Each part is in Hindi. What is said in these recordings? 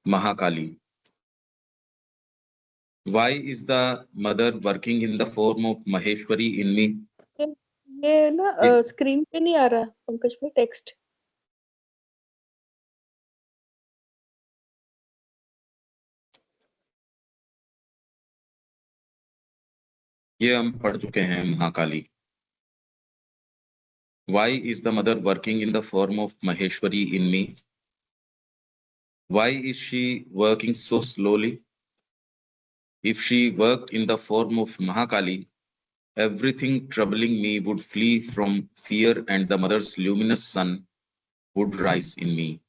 Mahakali. Why is the mother working in the form of Maheshwari in me? ये ये ना ये स्क्रीन पे नहीं आ रहा पंकज भाई टेक्स्ट. हम पढ़ चुके हैं Mahakali. Why is the mother working in the form of Maheshwari in me? Why is she working so slowly? If she worked in the form of Mahakali, everything troubling me would flee from fear and the mother's luminous sun would rise in me.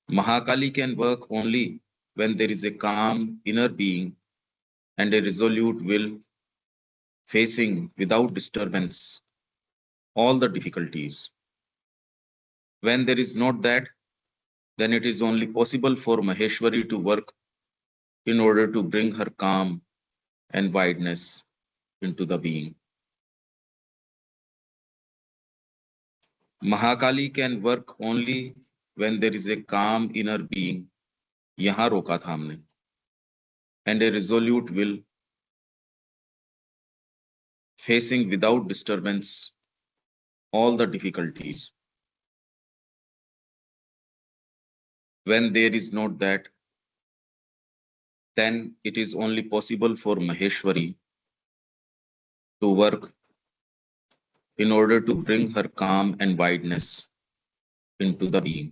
Mahakali can work only when there is a calm inner being and a resolute will facing without disturbance all the difficulties. When there is not that, then it is only possible for Maheshwari to work in order to bring her calm and wideness into the being. Mahakali can work only when there is a calm inner being. यहाँ रोका था हमने. And a resolute will facing without disturbance all the difficulties. When there is not that, then it is only possible for Maheshwari to work in order to bring her calm and wideness into the being.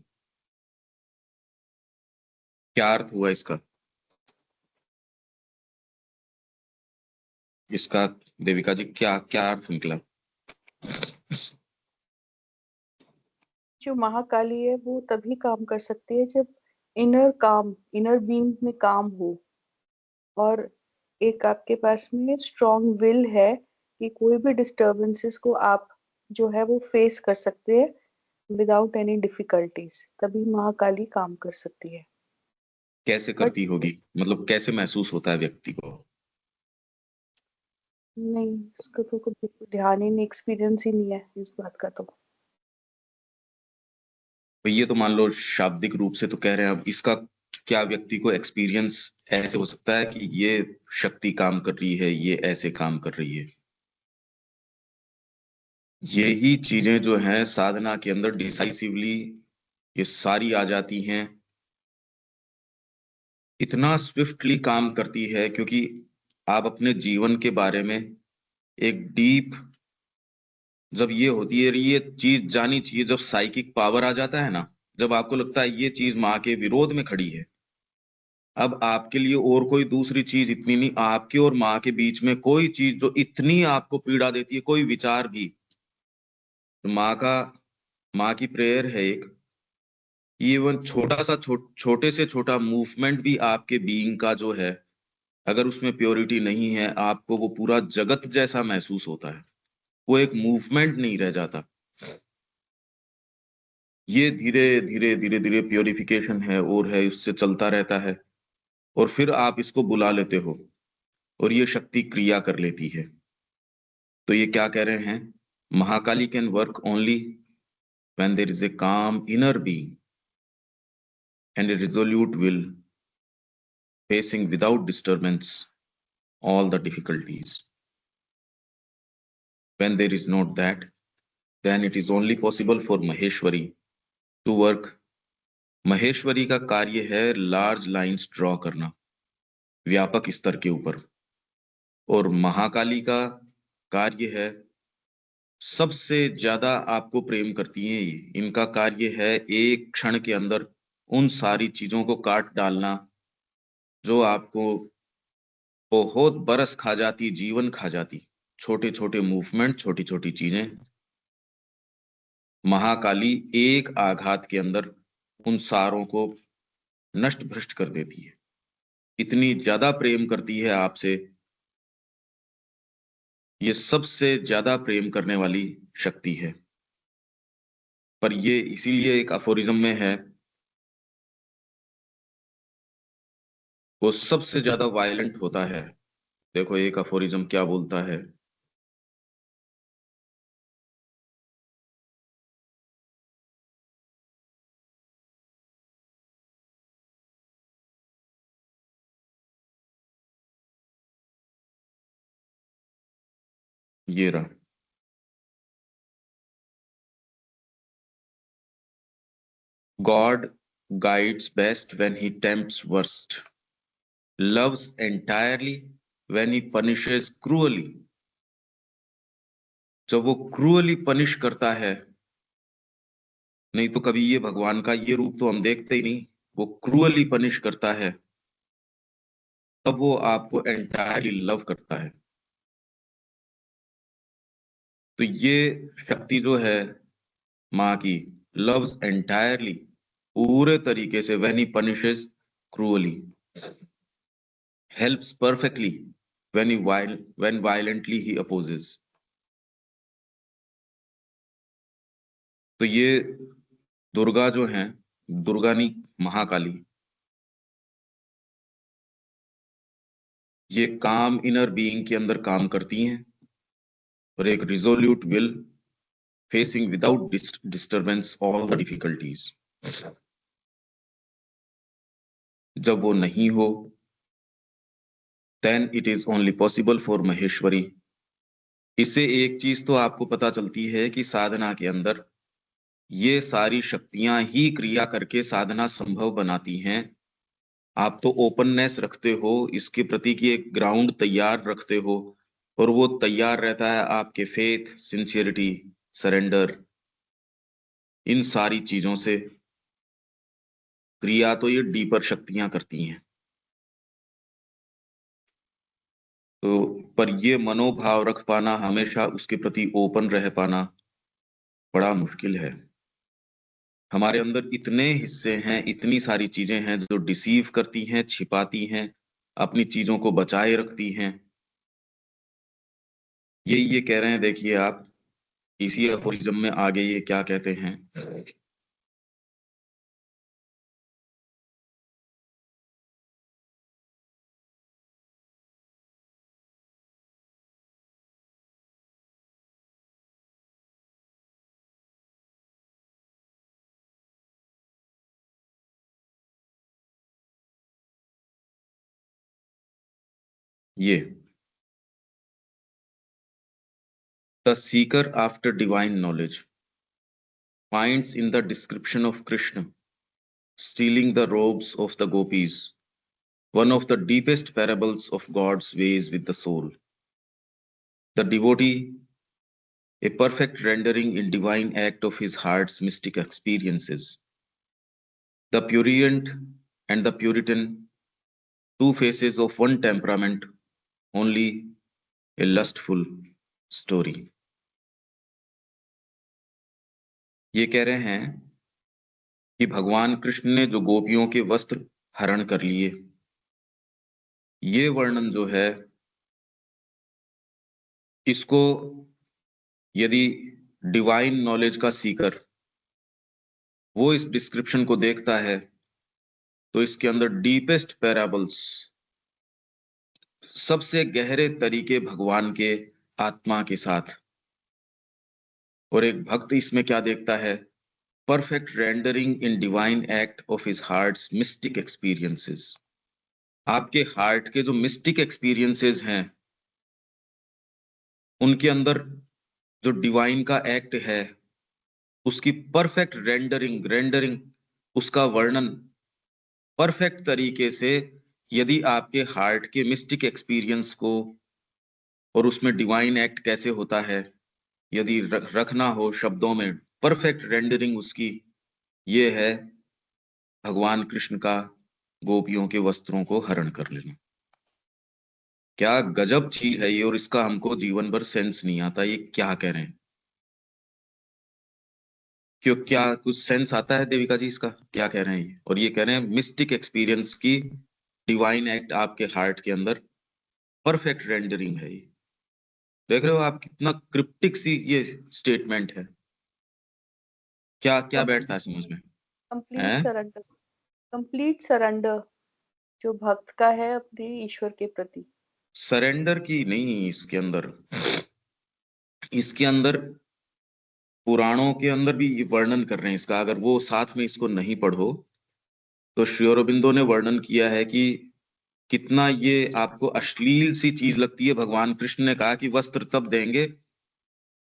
क्या अर्थ हुआ इसका? इसका देविका जी क्या क्या अर्थ निकला? जो महाकाली है वो तभी काम कर सकती है जब इनर बीइंग में काम हो, और एक आपके पास में स्ट्रॉन्ग विल है कि कोई भी डिस्टरबेंसेस को आप जो है वो फेस कर सकते हैं विदाउट एनी डिफिकल्टीज. तभी महाकाली काम कर सकती है. कैसे करती होगी? मतलब कैसे महसूस होता है व्यक्ति को? नहीं, इसका तो कभी ध्यान ही नहीं, एक्सपीरियंस ही नहीं है इस बात का. तो ये तो मान लो शाब्दिक रूप से तो कह रहे हैं, अब इसका क्या व्यक्ति को एक्सपीरियंस ऐसे हो सकता है कि ये शक्ति काम कर रही है, ये ऐसे काम कर रही है? यही चीजें जो हैं साधना के अंदर डिसाइसिवली ये सारी आ जाती हैं, इतना स्विफ्टली काम करती है क्योंकि आप अपने जीवन के बारे में एक डीप जब ये होती है, ये चीज जानी चाहिए, जब साइकिक पावर आ जाता है ना, जब आपको लगता है ये चीज माँ के विरोध में खड़ी है, अब आपके लिए और कोई दूसरी चीज इतनी नहीं, आपके और माँ के बीच में कोई चीज जो इतनी आपको पीड़ा देती है, कोई विचार भी, तो माँ की प्रेयर है एक, इवन छोटा सा छोटे से छोटा मूवमेंट भी आपके बीइंग का जो है, अगर उसमें प्योरिटी नहीं है, आपको वो पूरा जगत जैसा महसूस होता है, वो एक मूवमेंट नहीं रह जाता. ये धीरे धीरे धीरे धीरे प्योरिफिकेशन है और है, उससे चलता रहता है, और फिर आप इसको बुला लेते हो और ये शक्ति क्रिया कर लेती है. तो ये क्या कह रहे हैं? Mahakali can work only when there is a calm inner being and a resolute will facing without disturbance all the difficulties. When there is not that, then it is only possible for Maheshwari to work. Maheshwari का कार्य है लार्ज लाइंस ड्रॉ करना व्यापक स्तर के ऊपर, और महाकाली का कार्य है सबसे ज्यादा आपको प्रेम करती हैं ये, इनका कार्य है एक क्षण के अंदर उन सारी चीजों को काट डालना जो आपको बहुत बरस खा जाती, जीवन खा जाती, छोटे छोटे मूवमेंट, छोटी छोटी चीजें, महाकाली एक आघात के अंदर उन सारों को नष्ट भ्रष्ट कर देती है. इतनी ज्यादा प्रेम करती है आपसे, ये सबसे ज्यादा प्रेम करने वाली शक्ति है. पर ये इसीलिए एक अफोरिज्म में है, वो सबसे ज्यादा वायलेंट होता है. देखो एक अफोरिज्म क्या बोलता है, ये रहा। God guides best when he tempts worst, loves entirely when he punishes cruelly। जब वो क्रूअली पनिश करता है, नहीं तो कभी ये भगवान का ये रूप तो हम देखते ही नहीं, वो क्रूअली पनिश करता है, तब वो आपको एंटायरली लव करता है। तो ये शक्ति जो है माँ की, लव्स एंटायरली, पूरे तरीके से, when he punishes cruelly, helps perfectly when violently he opposes. तो ये दुर्गा जो है, दुर्गानी महाकाली, ये काम इनर बीइंग के अंदर काम करती हैं और एक resolute will, facing without disturbance all the difficulties. जब वो नहीं हो, then it is only possible for Maheshwari. इससे एक चीज तो आपको पता चलती है कि साधना के अंदर ये सारी शक्तियां ही क्रिया करके साधना संभव बनाती हैं। आप तो ओपननेस रखते हो, इसके प्रति की एक ग्राउंड तैयार रखते हो, और वो तैयार रहता है आपके फेथ, सिंसियरिटी, सरेंडर, इन सारी चीजों से। क्रिया तो ये डीपर शक्तियां करती हैं। तो पर ये मनोभाव रख पाना, हमेशा उसके प्रति ओपन रह पाना बड़ा मुश्किल है। हमारे अंदर इतने हिस्से हैं, इतनी सारी चीजें हैं जो डिसीव करती हैं, छिपाती हैं, अपनी चीजों को बचाए रखती हैं। ये कह रहे हैं, देखिए आप इसी अफोरिज्म में आगे ये क्या कहते हैं। ये the seeker after divine knowledge finds in the description of Krishna stealing the robes of the gopis one of the deepest parables of God's ways with the soul. The devotee, a perfect rendering in divine act of his heart's mystic experiences. The prurient and the Puritan, two faces of one temperament, only a lustful story. ये कह रहे हैं कि भगवान कृष्ण ने जो गोपियों के वस्त्र हरण कर लिए, ये वर्णन जो है, इसको यदि डिवाइन नॉलेज का सीकर वो इस डिस्क्रिप्शन को देखता है, तो इसके अंदर डीपेस्ट पैराबल्स, सबसे गहरे तरीके भगवान के आत्मा के साथ, और एक भक्त इसमें क्या देखता है, perfect rendering in divine act of his hearts mistake experiences. आपके हार्ट के जो मिस्टिक एक्सपीरियंसेस हैं, उनके अंदर जो डिवाइन का एक्ट है, उसकी परफेक्ट रेंडरिंग, उसका वर्णन परफेक्ट तरीके से, यदि आपके हार्ट के मिस्टिक एक्सपीरियंस को और उसमें डिवाइन एक्ट कैसे होता है, यदि रखना हो शब्दों में, परफेक्ट रेंडरिंग उसकी, ये है भगवान कृष्ण का गोपियों के वस्त्रों को हरण कर लेना। क्या गजब चीज है ये, और इसका हमको जीवन भर सेंस नहीं आता, ये क्या कह रहे हैं। क्यों, क्या कुछ सेंस आता है देविका जी इसका, क्या कह रहे हैं ये? और ये कह रहे हैं मिस्टिक एक्सपीरियंस की डिवाइन एक्ट आपके हार्ट के अंदर परफेक्ट रेंडरिंग है। ये देख रहे हो आप, कितना क्रिप्टिक सी ये स्टेटमेंट है। क्या क्या बैठता है समझ में? कंप्लीट हैं? सरेंडर, कंप्लीट सरेंडर जो भक्त का है अपने ईश्वर के प्रति। सरेंडर की नहीं, इसके अंदर पुराणों के अंदर भी ये वर्णन कर रहे हैं इसका। अगर वो साथ में इसको नहीं पढ़ो, तो श्री अरबिंदो ने वर्णन किया है कि कितना ये आपको अश्लील सी चीज लगती है। भगवान कृष्ण ने कहा कि वस्त्र तब देंगे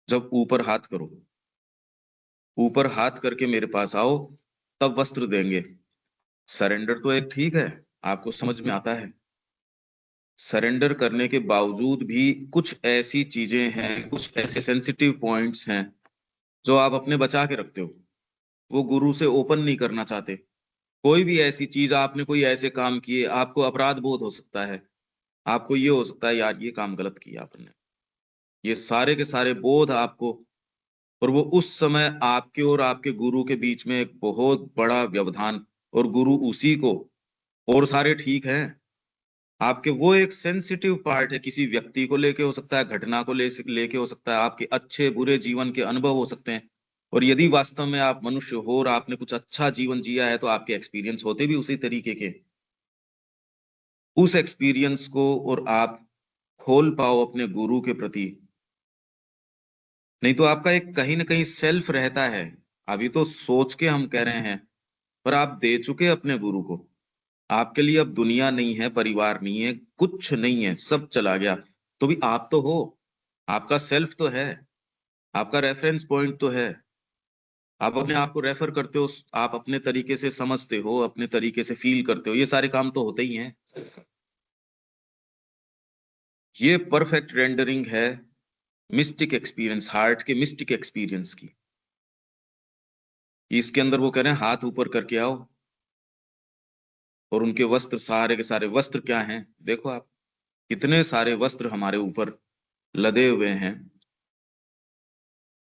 जब ऊपर हाथ करो, ऊपर हाथ करके मेरे पास आओ, तब वस्त्र देंगे। सरेंडर तो एक ठीक है, आपको समझ में आता है। सरेंडर करने के बावजूद भी कुछ ऐसी चीजें हैं, कुछ ऐसे सेंसिटिव पॉइंट्स हैं जो आप अपने बचा के रखते हो, वो गुरु से ओपन नहीं करना चाहते। कोई भी ऐसी चीज, आपने कोई ऐसे काम किए, आपको अपराध बोध हो सकता है, आपको ये हो सकता है यार ये काम गलत किया आपने, ये सारे के सारे बोध आपको, और वो उस समय आपके और आपके गुरु के बीच में एक बहुत बड़ा व्यवधान, और गुरु उसी को, और सारे ठीक हैं, आपके वो एक सेंसिटिव पार्ट है, किसी व्यक्ति को लेके हो सकता है, घटना को लेके हो सकता है, आपके अच्छे बुरे जीवन के अनुभव हो सकते हैं। और यदि वास्तव में आप मनुष्य हो और आपने कुछ अच्छा जीवन जिया है, तो आपके एक्सपीरियंस होते भी उसी तरीके के। उस एक्सपीरियंस को और आप खोल पाओ अपने गुरु के प्रति। नहीं तो आपका एक कहीं ना कहीं सेल्फ रहता है। अभी तो सोच के हम कह रहे हैं, पर आप दे चुके अपने गुरु को। आपके लिए अब दुनिया नहीं है, परिवार नहीं है, कुछ नहीं है, सब चला गया। तो भी आप तो हो, आपका सेल्फ तो है, आपका रेफरेंस पॉइंट तो है। आप अपने आप को रेफर करते हो, आप अपने तरीके से समझते हो, अपने तरीके से फील करते हो, ये सारे काम तो होते ही हैं। ये परफेक्ट रेंडरिंग है मिस्टिक एक्सपीरियंस, हार्ट के मिस्टिक एक्सपीरियंस की। इसके अंदर वो कह रहे हैं हाथ ऊपर करके आओ, और उनके वस्त्र, सारे के सारे वस्त्र क्या हैं, देखो आप, कितने सारे वस्त्र हमारे ऊपर लदे हुए हैं।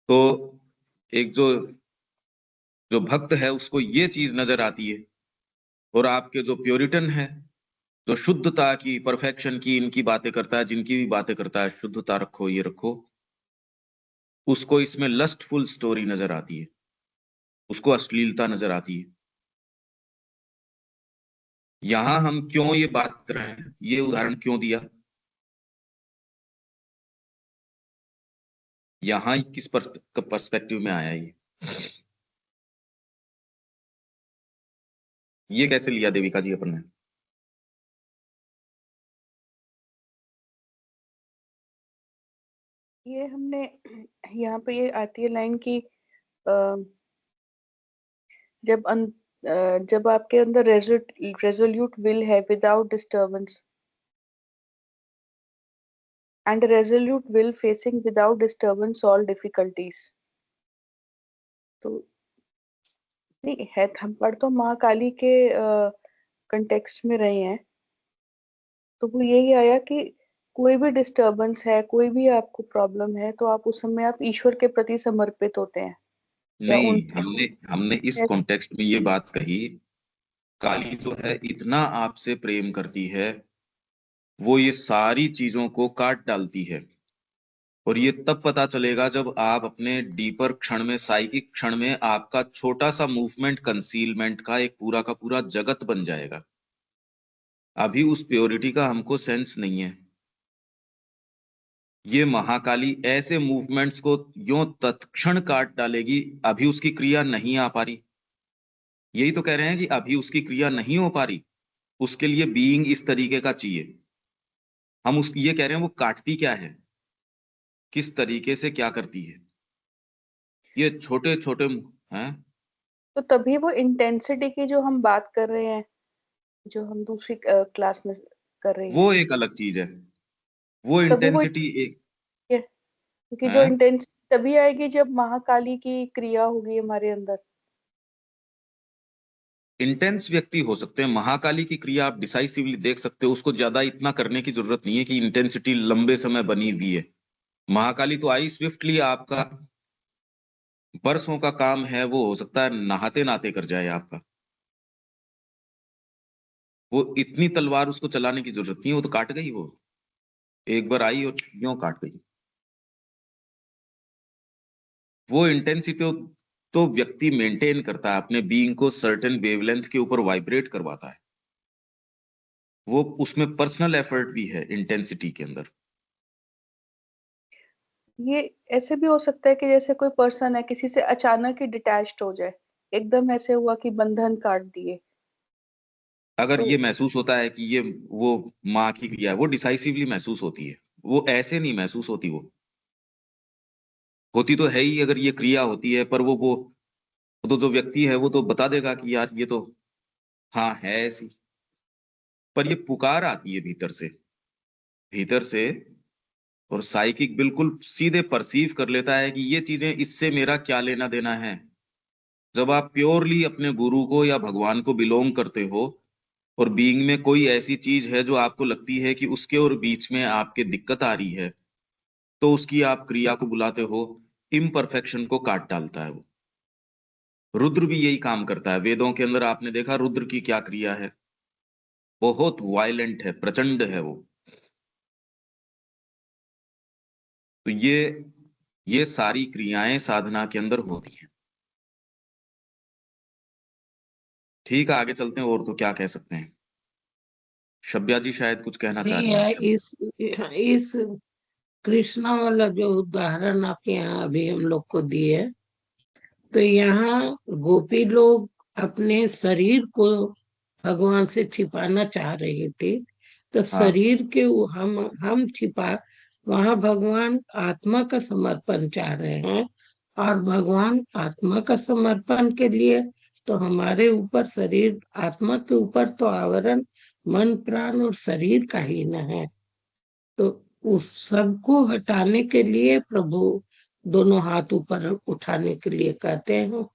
तो एक जो जो भक्त है उसको ये चीज नजर आती है, और आपके जो प्योरिटन है, जो शुद्धता की, परफेक्शन की इनकी बातें करता है, जिनकी भी बातें करता है, शुद्धता रखो, ये रखो, उसको इसमें लस्टफुल स्टोरी नजर आती है, उसको अश्लीलता नजर आती है। यहां हम क्यों ये बात कर रहे हैं, ये उदाहरण क्यों दिया, यहां किस पर्सपेक्टिव में आया ये कैसे लिया देविका जी अपन ने। ये हमने यहाँ पे ये आती है लाइन की जब जब आपके अंदर रेजोल्यूट विल है without disturbance and resolute will facing without disturbance all difficulties. तो नहीं है, हम पर तो महाकाली के कंटेक्स्ट में रहे हैं, तो वो यही आया कि कोई भी डिस्टरबेंस है, कोई भी आपको प्रॉब्लम है, तो आप उस समय आप ईश्वर के प्रति समर्पित होते हैं या नहीं, उन हमने हमने इस कॉन्टेक्स्ट में ये बात कही, काली जो है इतना आपसे प्रेम करती है, वो ये सारी चीजों को काट डालती है। और ये तब पता चलेगा जब आप अपने डीपर क्षण में, साइकिक क्षण में, आपका छोटा सा मूवमेंट कंसीलमेंट का एक पूरा का पूरा जगत बन जाएगा। अभी उस प्योरिटी का हमको सेंस नहीं है। ये महाकाली ऐसे मूवमेंट्स को यों तत्क्षण काट डालेगी, अभी उसकी क्रिया नहीं आ पा रही। यही तो कह रहे हैं कि अभी उसकी क्रिया नहीं हो पा रही, उसके लिए बीइंग इस तरीके का चाहिए। हम उस ये कह रहे हैं वो काटती क्या है, किस तरीके से क्या करती है, ये छोटे छोटे हैं। तो तभी वो इंटेंसिटी की जो हम बात कर रहे हैं, जो हम दूसरी क्लास में कर रहे हैं, वो एक अलग चीज है, वो तभी वो इंटेंसिटी एक है, क्योंकि जो है। इंटेंसिटी तभी आएगी जब महाकाली की क्रिया होगी हमारे अंदर। इंटेंस व्यक्ति हो सकते हैं, महाकाली की क्रिया आप डिसाइसिवली देख सकते हो, उसको ज्यादा इतना करने की जरूरत नहीं है कि इंटेंसिटी लंबे समय बनी हुई है। महाकाली तो आई स्विफ्टली, आपका बरसों का काम है, वो हो सकता है नहाते नहाते कर जाए आपका। वो इतनी तलवार उसको चलाने की जरूरत नहीं है, वो तो काट गई, वो एक बार आई और यूं काट गई। वो इंटेंसिटी तो व्यक्ति मेंटेन करता है, अपने बीइंग को सर्टेन वेवलेंथ के ऊपर वाइब्रेट करवाता है। वो उसमें पर्सनल एफर्ट भी है इंटेंसिटी के अंदर। ये ऐसे भी हो सकता है कि जैसे कोई पर्सन है, किसी से अचानक ही डिटैच्ड हो जाए, एकदम ऐसे हुआ कि बंधन काट दिए, अगर तो ये महसूस होता है कि ये वो माँ की क्रिया है, वो डिसाइसिवली महसूस होती है, वो ऐसे नहीं महसूस होती वो। होती तो है ही अगर ये क्रिया होती है, पर वो तो जो व्यक्ति है वो तो बता देगा कि यार ये तो हाँ है ऐसी। पर ये पुकार आती है भीतर से, भीतर से। और साइकिक बिल्कुल सीधे परसीव कर लेता है कि ये चीजें इससे मेरा क्या लेना देना है। जब आप प्योरली अपने गुरु को या भगवान को बिलोंग करते हो, और बीइंग में कोई ऐसी चीज है जो आपको लगती है कि उसके और बीच में आपके दिक्कत आ रही है, तो उसकी आप क्रिया को बुलाते हो। इम्परफेक्शन को काट डालता है वो। रुद्र भी यही काम करता है। वेदों के अंदर आपने देखा रुद्र की क्या क्रिया है, बहुत वायलेंट है, प्रचंड है वो। तो ये सारी क्रियाएं साधना के अंदर होती हैं। ठीक है, आगे चलते हैं। और तो क्या कह सकते हैं। शब्या जी शायद कुछ कहना चाह नहीं रही है। हैं। इस कृष्णा वाला जो उदाहरण आपके यहाँ अभी हम लोग को दिए, तो यहाँ गोपी लोग अपने शरीर को भगवान से छिपाना चाह रही थी। तो हाँ शरीर के हम छिपा, वहां भगवान आत्मा का समर्पण चाह रहे हैं। और भगवान आत्मा का समर्पण के लिए तो हमारे ऊपर शरीर, आत्मा के ऊपर तो आवरण मन प्राण और शरीर का ही न है। तो उस सबको हटाने के लिए प्रभु दोनों हाथ ऊपर उठाने के लिए कहते हैं।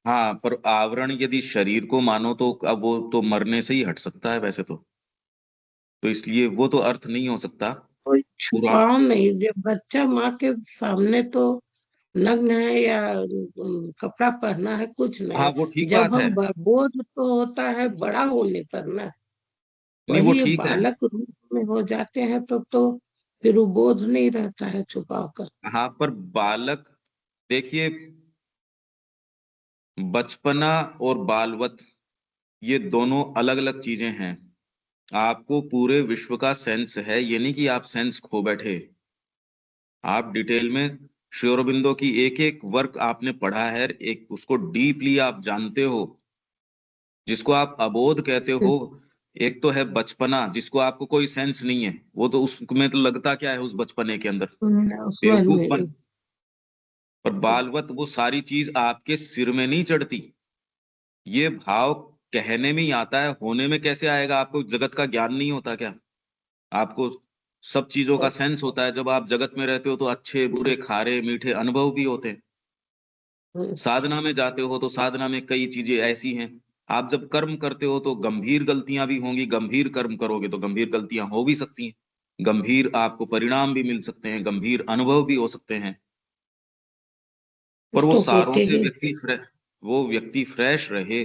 हाँ, पर आवरण यदि शरीर को मानो तो अब वो तो मरने से ही हट सकता है वैसे तो इसलिए वो तो अर्थ नहीं हो सकता कोई पूरा। छुपाव नहीं। जब बच्चा माँ के सामने तो नग्न है या कपड़ा पहना है, कुछ हाँ नहीं। वो ठीक जब बात है। हम बोध तो होता है बड़ा होने पर ना, नहीं वो वही ये ठीक है। बालक रूप में हो जाते हैं तो फिर वो बोध नहीं रहता है छुपाव कर। हाँ पर बालक, देखिए, बचपना और बालवत ये दोनों अलग अलग चीजें हैं। आपको पूरे विश्व का सेंस है, ये नहीं कि आप सेंस खो बैठे। आप डिटेल में श्री अरबिंदो की एक एक वर्क आपने पढ़ा है, एक उसको डीपली आप जानते हो। जिसको आप अबोध कहते हो, एक तो है बचपना जिसको आपको कोई सेंस नहीं है, वो तो उसमें तो लगता क्या है उस बचपने के अंदर, उसमें बेवकूफपन। नहीं। और बालवत वो सारी चीज आपके सिर में नहीं चढ़ती। ये भाव कहने में ही आता है, होने में कैसे आएगा। आपको जगत का ज्ञान नहीं होता क्या? आपको सब चीजों का सेंस होता है। जब आप जगत में रहते हो तो अच्छे बुरे खारे मीठे अनुभव भी होते हैं। साधना में जाते हो तो साधना में कई चीजें ऐसी हैं। आप जब कर्म करते हो तो गंभीर गलतियां भी होंगी, गंभीर कर्म करोगे तो गंभीर गलतियां हो भी सकती हैं, गंभीर आपको परिणाम भी मिल सकते हैं, गंभीर अनुभव भी हो सकते हैं। पर वो तो सारों होते से ही। वो व्यक्ति फ्रेश रहे।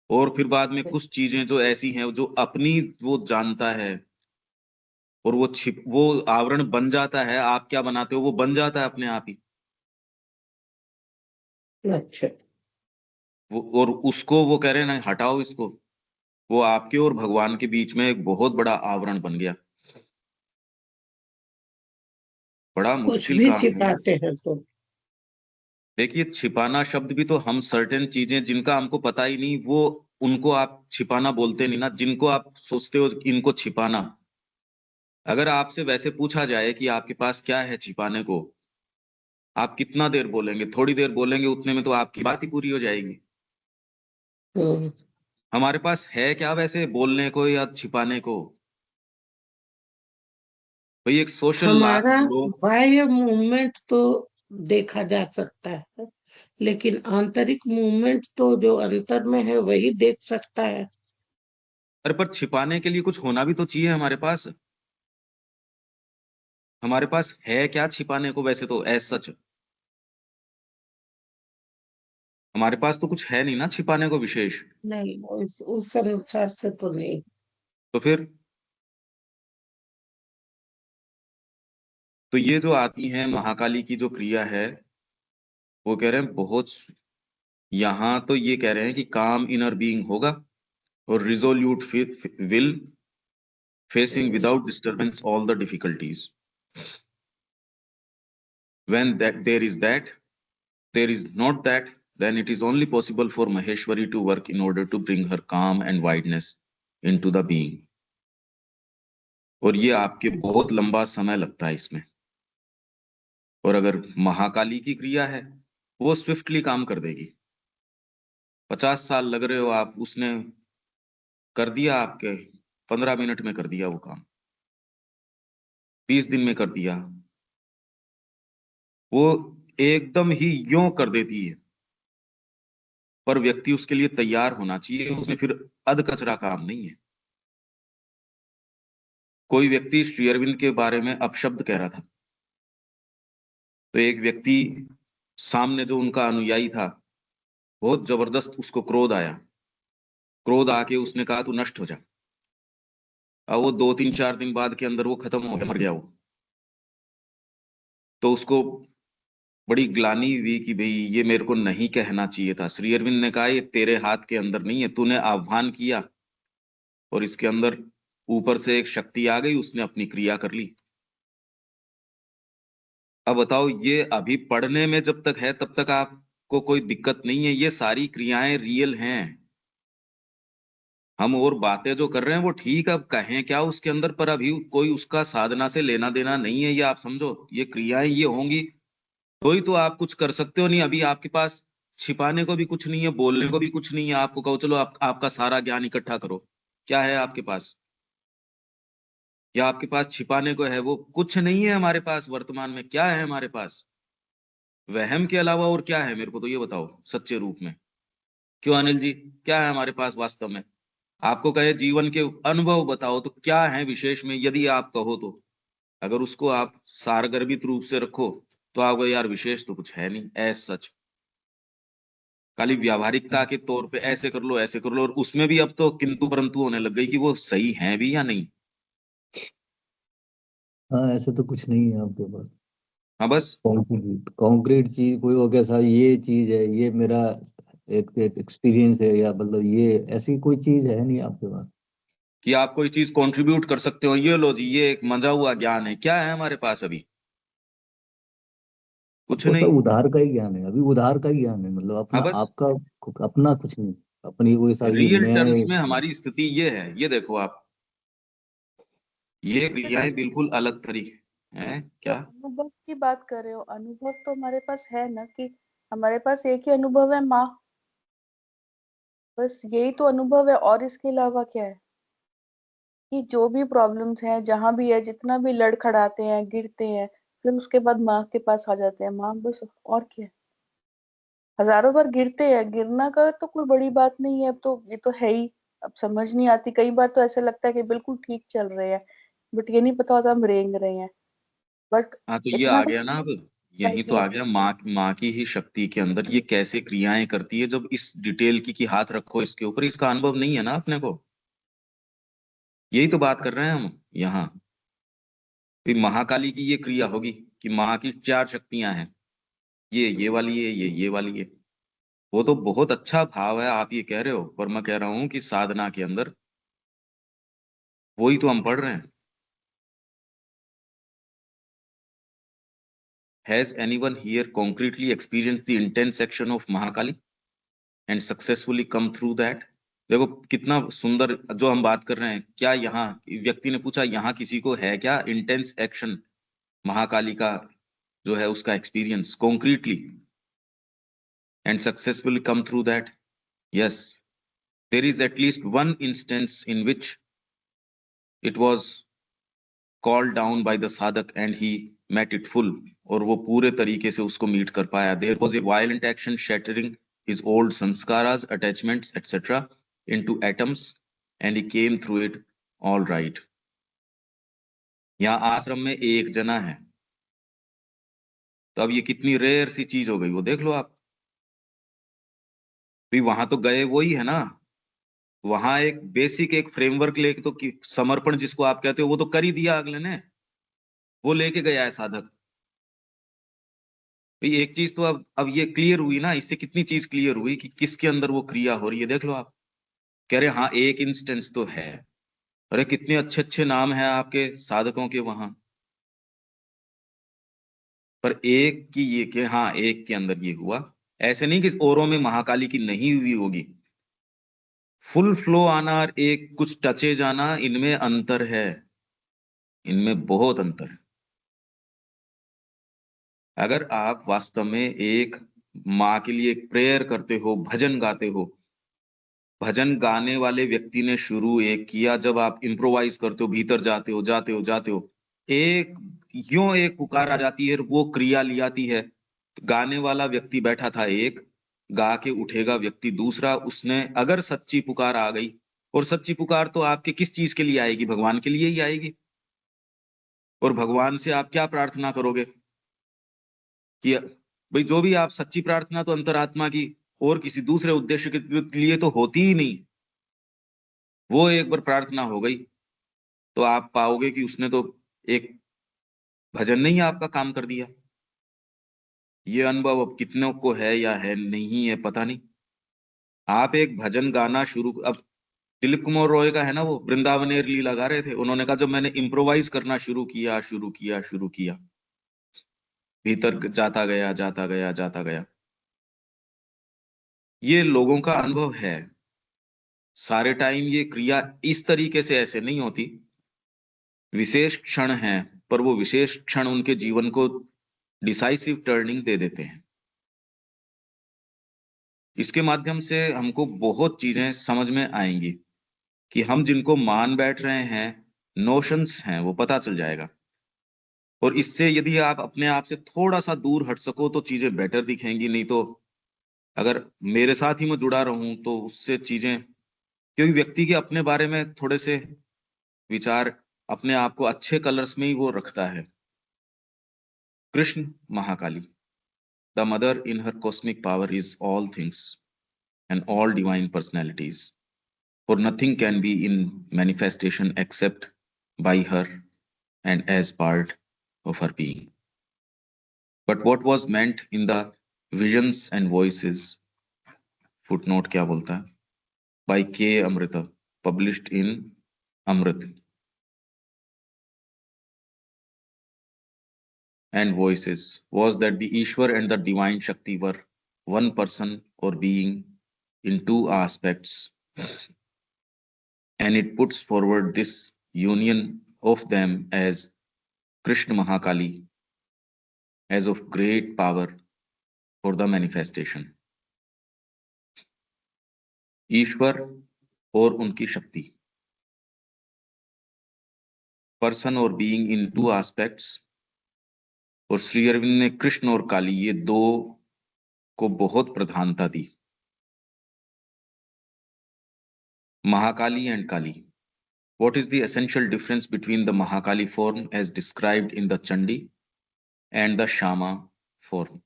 और फिर बाद में कुछ चीजें जो ऐसी हैं जो अपनी वो जानता है, और वो आवरण बन जाता है। आप क्या बनाते हो वो बन जाता है अपने आप ही। अच्छा। वो और उसको वो कह रहे हैं ना हटाओ इसको, वो आपके और भगवान के बीच में एक बहुत बड़ा आवरण बन गया। बड़ा कुछ मुश्किल भी काम है। छिपाते हैं तो। देखिए, छिपाना शब्द भी तो, हम सर्टेन चीजें जिनका हमको पता ही नहीं वो, उनको आप छिपाना बोलते नहीं ना। जिनको आप सोचते हो कि इनको छिपाना, अगर आपसे वैसे पूछा जाए कि आपके पास क्या है छिपाने को, आप कितना देर बोलेंगे? थोड़ी देर बोलेंगे, उतने में तो आपकी बात ही पूरी हो जाएगी। हम्म, हमारे पास है क्या वैसे बोलने को या छिपाने को? भाई एक सोशल लाफ हमारा लोग। बाह्य मूवमेंट तो देखा जा सकता है, लेकिन आंतरिक मूवमेंट तो जो अंतर में है वही देख सकता है। अरे पर छिपाने के लिए कुछ होना भी तो चाहिए हमारे पास। हमारे पास है क्या छिपाने को वैसे तो एज सच? हमारे पास तो कुछ है नहीं ना छिपाने को विशेष। नहीं, उस अनुसार से तो नहीं। तो फिर तो ये जो आती है महाकाली की जो क्रिया है, वो कह रहे हैं बहुत, यहाँ तो ये कह रहे हैं कि काम इनर बीइंग होगा, और resolute will, facing without disturbance all the difficulties. when that there is not that, then it is only possible for Maheshwari to work in order to bring her calm and wideness into the being। और ये आपके बहुत लंबा समय लगता है इसमें। और अगर महाकाली की क्रिया है, वो स्विफ्टली काम कर देगी। 50 साल लग रहे हो आप, उसने कर दिया आपके 15 मिनट में कर दिया वो काम, 20 दिन में कर दिया। वो एकदम ही यूं कर देती है, पर व्यक्ति उसके लिए तैयार होना चाहिए, उसमें फिर अध कचरा काम नहीं है। कोई व्यक्ति श्री अरविंद के बारे में अपशब्द कह रहा था, तो एक व्यक्ति सामने जो उनका अनुयायी था, बहुत जबरदस्त उसको क्रोध आया। क्रोध आके उसने कहा तू नष्ट हो जा। अब वो 2 3 4 दिन बाद के अंदर वो खत्म हो गया, मर गया वो। तो उसको बड़ी ग्लानि हुई कि भाई ये मेरे को नहीं कहना चाहिए था। श्री अरविंद ने कहा ये तेरे हाथ के अंदर नहीं है, तूने आह्वान किया और इसके अंदर ऊपर से एक शक्ति आ गई, उसने अपनी क्रिया कर ली। अब बताओ, ये अभी पढ़ने में जब तक है तब तक आपको कोई दिक्कत नहीं है, ये सारी क्रियाएं रियल हैं। हम और बातें जो कर रहे हैं वो ठीक है, अब कहें क्या उसके अंदर, पर अभी कोई उसका साधना से लेना देना नहीं है। ये आप समझो, ये क्रियाएं ये होंगी तो ही तो आप कुछ कर सकते हो। नहीं, अभी आपके पास छिपाने को भी कुछ नहीं है, बोलने को भी कुछ नहीं है। आपको कहो चलो आपका सारा ज्ञान इकट्ठा करो, क्या है आपके पास? या आपके पास छिपाने को है? वो कुछ नहीं है हमारे पास। वर्तमान में क्या है हमारे पास? वहम के अलावा और क्या है? मेरे को तो ये बताओ सच्चे रूप में। क्यों अनिल जी, क्या है हमारे पास वास्तव में? आपको कहे जीवन के अनुभव बताओ तो क्या है विशेष में, यदि आप कहो तो। अगर उसको आप सारगर्भित रूप से रखो तो आपको यार विशेष तो कुछ है नहीं ऐस सच। खाली व्यावहारिकता के तौर पे ऐसे कर लो ऐसे कर लो, और उसमें भी अब तो किंतु परंतु होने लग गई कि वो सही है भी या नहीं। हाँ, ऐसे तो कुछ नहीं है आपके पास। हाँ बस, कॉन्क्रीट कॉन्क्रीट चीज कोई हो गया साहब, ये चीज है, ये मेरा एक एक एक्सपीरियंस है, या मतलब ये ऐसी कोई चीज है नहीं आपके पास। कि आप कोई चीज कंट्रीब्यूट कर सकते हो, ये लो जी ये एक मजा हुआ ज्ञान है, क्या है हमारे पास अभी? कुछ वो सब नहीं। उधार का ही ज्ञान है, अभी उधार का ही ज्ञान है, मतलब हाँ अपना बस, आपका अपना कुछ नहीं। अपनी कोई साहब ये रियल मैं। टर्म्स में हमारी स्थिति ये है, ये देखो आप, ये क्रियाएं बिल्कुल अलग तरीके हैं तो क्या। अनुभव की बात कर रहे हो, अनुभव तो हमारे पास है ना, कि हमारे पास एक ही अनुभव है, माँ। बस यही तो अनुभव है, और इसके अलावा क्या है? कि जो भी प्रॉब्लम्स हैं, जहां भी है, जितना भी लड़खड़ाते हैं, गिरते हैं, फिर उसके बाद माँ के पास आ जाते हैं, माँ बस। और क्या है? हजारों बार गिरते हैं, गिरना का तो कोई बड़ी बात नहीं है, अब तो ये तो है ही। अब समझ नहीं आती, कई बार तो ऐसा लगता है कि बिल्कुल ठीक चल रहे हैं, बट ये नहीं पता होता हम रेंग रहे हैं। बट हाँ तो ये इतना आ तो गया ना अब, है यही तो कि आ गया माँ की ही शक्ति के अंदर ये कैसे क्रियाएं करती है। जब इस डिटेल की हाथ रखो इसके ऊपर, इसका अनुभव नहीं है ना अपने को। यही तो बात कर रहे हैं हम यहाँ। फिर महाकाली की ये क्रिया होगी कि माँ की 4 शक्तियां हैं, ये वाली है, ये वाली है। वो तो बहुत अच्छा भाव है, आप ये कह रहे हो, पर मैं कह रहा हूँ कि साधना के अंदर वही तो हम पढ़ रहे हैं। Has anyone here concretely experience the intense action of Mahakali and successfully come through that? देखो कितना सुंदर जो हम बात कर रहे हैं। क्या यहाँ व्यक्ति ने पूछा, यहाँ किसी को है क्या इंटेंस एक्शन महाकाली का जो है उसका experience concretely and successfully come through that? Yes, there is at least one instance in which it was called down by the sadhak and he met it full. और वो पूरे तरीके से उसको मीट कर पाया। There was a violent action shattering his old sanskaras, attachments, etc. into atoms and he came through it all right. यहाँ आश्रम में एक जना है, तो अब ये कितनी रेयर सी चीज हो गई, वो देख लो आप। भी वहां तो गए वही है ना, वहां एक बेसिक एक फ्रेमवर्क लेके तो समर्पण जिसको आप कहते हो वो तो कर ही दिया अगले ने, वो लेके गया है साधक। भाई एक चीज तो अब ये क्लियर हुई ना, इससे कितनी चीज क्लियर हुई कि किसके अंदर वो क्रिया हो रही है। देख लो आप, कह रहे हाँ एक इंस्टेंस तो है। अरे कितने अच्छे अच्छे नाम हैं आपके साधकों के वहां, पर एक की ये कि हाँ एक के अंदर ये हुआ। ऐसे नहीं कि औरों में महाकाली की नहीं हुई होगी। फुल फ्लो आना और एक कुछ टचे जाना, इनमें अंतर है, इनमें बहुत अंतर है। अगर आप वास्तव में एक माँ के लिए एक प्रेयर करते हो, भजन गाते हो, भजन गाने वाले व्यक्ति ने शुरू एक किया, जब आप इम्प्रोवाइज करते हो, भीतर जाते हो, जाते हो, जाते हो, एक यूं एक पुकार आ जाती है, वो क्रिया ली आती है। गाने वाला व्यक्ति बैठा था एक, गा के उठेगा व्यक्ति दूसरा। उसने अगर सच्ची पुकार आ गई, और सच्ची पुकार तो आपके किस चीज के लिए आएगी? भगवान के लिए ही आएगी। और भगवान से आप क्या प्रार्थना करोगे कि भाई, जो भी आप सच्ची प्रार्थना तो अंतरात्मा की और किसी दूसरे उद्देश्य के लिए तो होती ही नहीं। वो एक बार प्रार्थना हो गई तो आप पाओगे कि उसने तो एक भजन नहीं आपका काम कर दिया। ये अनुभव अब कितनों को है या है नहीं है पता नहीं। आप एक भजन गाना शुरू, अब दिलीप कुमार रॉय का है ना, वो वृंदावनेर लीला गा रहे थे, उन्होंने कहा जब मैंने इम्प्रोवाइज करना शुरू किया, शुरू किया, भीतर जाता गया, जाता गया, जाता गया। ये लोगों का अनुभव है। सारे टाइम ये क्रिया इस तरीके से ऐसे नहीं होती। विशेष क्षण हैं, पर वो विशेष क्षण उनके जीवन को डिसाइसिव टर्निंग दे देते हैं। इसके माध्यम से हमको बहुत चीजें समझ में आएंगी कि हम जिनको मान बैठ रहे हैं, नोशंस हैं, वो पता चल जाएगा। और इससे यदि आप अपने आप से थोड़ा सा दूर हट सको तो चीजें बेटर दिखेंगी। नहीं तो अगर मेरे साथ ही मैं जुड़ा रहूं तो उससे चीजें, क्योंकि व्यक्ति के अपने बारे में थोड़े से विचार, अपने आप को अच्छे कलर्स में ही वो रखता है। Krishna Mahakali, the mother in her cosmic power is all things and all divine personalities, for nothing can be in manifestation except by her and as part of her being. But what was meant in the visions and voices, footnote क्या बोलता है, by K. Amrita, published in Amrit and Voices, was that the Ishwar and the divine Shakti were one person or being in two aspects, and it puts forward this union of them as Krishna Mahakali, as of great power for the manifestation. ईश्वर और उनकी शक्ति, पर्सन और बीइंग इन टू एस्पेक्ट्स। और श्री अरविंद ने कृष्ण और काली, ये दो को बहुत प्रधानता दी। Mahakali and Kali, what is the essential difference between the Mahakali form as described in the Chandi and the Shama form?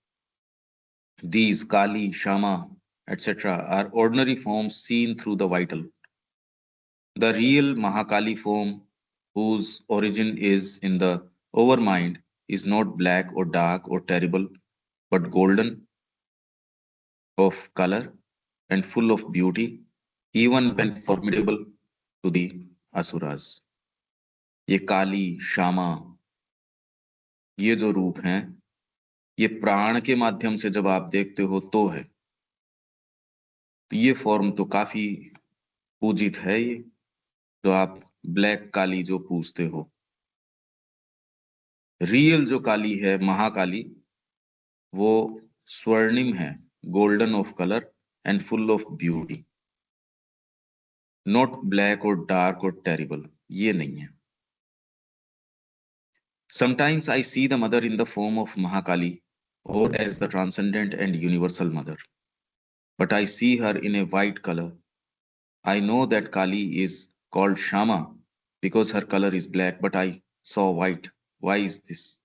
These Kali, Shama, etc. are ordinary forms seen through the vital. The real Mahakali form, whose origin is in the overmind, is not black or dark or terrible, but golden, of color, and full of beauty, even when formidable to the asuras. ये काली, श्यामा, ये जो रूप हैं, ये प्राण के माध्यम से जब आप देखते हो तो है। तो ये फॉर्म तो काफी पूजित है, ये जो आप ब्लैक काली जो पूजते हो। रियल जो काली है, महाकाली, वो स्वर्णिम है, golden of colour and full of beauty, not black और डार्क और टेरिबल, ये नहीं है। Sometimes I see the mother in the form of Mahakali or as the transcendent and universal mother, but I see her in a white color. I know that Kali is called Shama because her color is black, but I saw white. Why is this?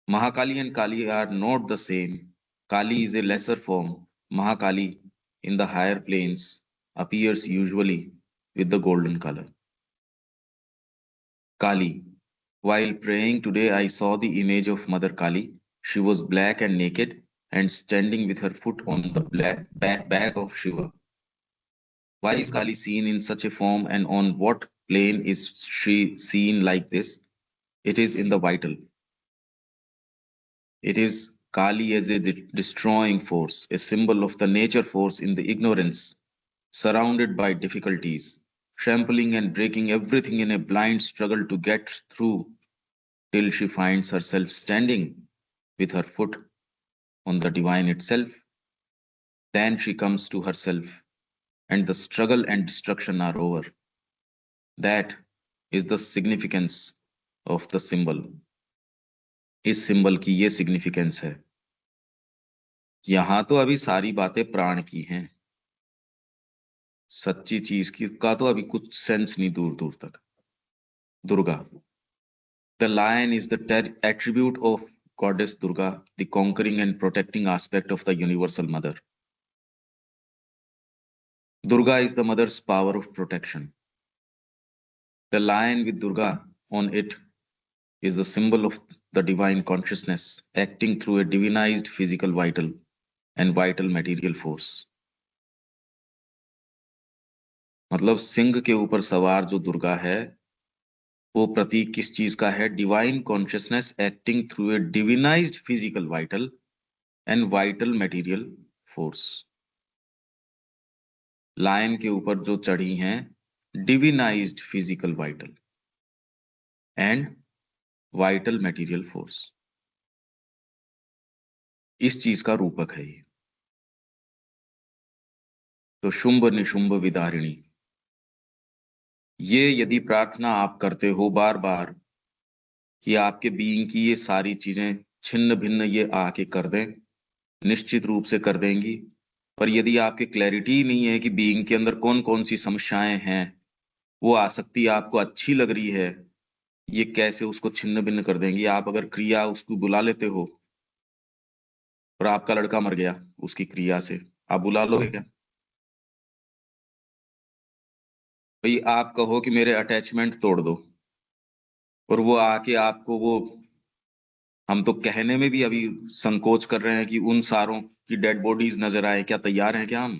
Mahakali and Kali are not the same. Kali is a lesser form. Mahakali in the higher planes appears usually with the golden color. Kali. While praying today, I saw the image of Mother Kali. She was black and naked and standing with her foot on the back of Shiva. Why is Kali seen in such a form, and on what plane is she seen like this? It is in the vital. It is Kali as a destroying force, a symbol of the nature force in the ignorance, surrounded by difficulties, trampling and breaking everything in a blind struggle to get through till she finds herself standing with her foot on the divine itself. Then she comes to herself, and the struggle and destruction are over. That is the significance of the symbol. इस सिंबल की ये सिग्निफिकेंस है। यहां तो अभी सारी बातें प्राण की हैं, सच्ची चीज की का तो अभी कुछ सेंस नहीं दूर दूर तक। Durga, the lion is the attribute of goddess Durga, the conquering and protecting aspect of the universal mother. Durga is the mother's power of protection. The lion with Durga on it is the symbol of the divine consciousness acting through a divinized physical vital and vital material force. मतलब सिंह के ऊपर सवार जो दुर्गा है वो प्रतीक किस चीज का है? Divine consciousness acting through a divinized physical vital and vital material force. Lion के ऊपर जो चढ़ी हैं divinized physical vital and vital material force, इस चीज का रूपक है ये। तो शुंभ निशुंभ विदारिणी, ये यदि प्रार्थना आप करते हो बार बार कि आपके बीइंग की ये सारी चीजें छिन्न भिन्न ये आके कर दें, निश्चित रूप से कर देंगी। पर यदि आपके क्लैरिटी नहीं है कि बीइंग के अंदर कौन कौन सी समस्याएं हैं, वो आसक्ति आपको अच्छी लग रही है, ये कैसे उसको छिन्न भिन्न कर देंगी? आप अगर क्रिया उसको बुला लेते हो और आपका लड़का मर गया उसकी क्रिया से, आप बुला लोगे क्या? भाई आप कहो कि मेरे अटैचमेंट तोड़ दो और वो आके आपको वो, हम तो कहने में भी अभी संकोच कर रहे हैं कि उन सारों की डेड बॉडीज नजर आए, क्या तैयार हैं क्या हम?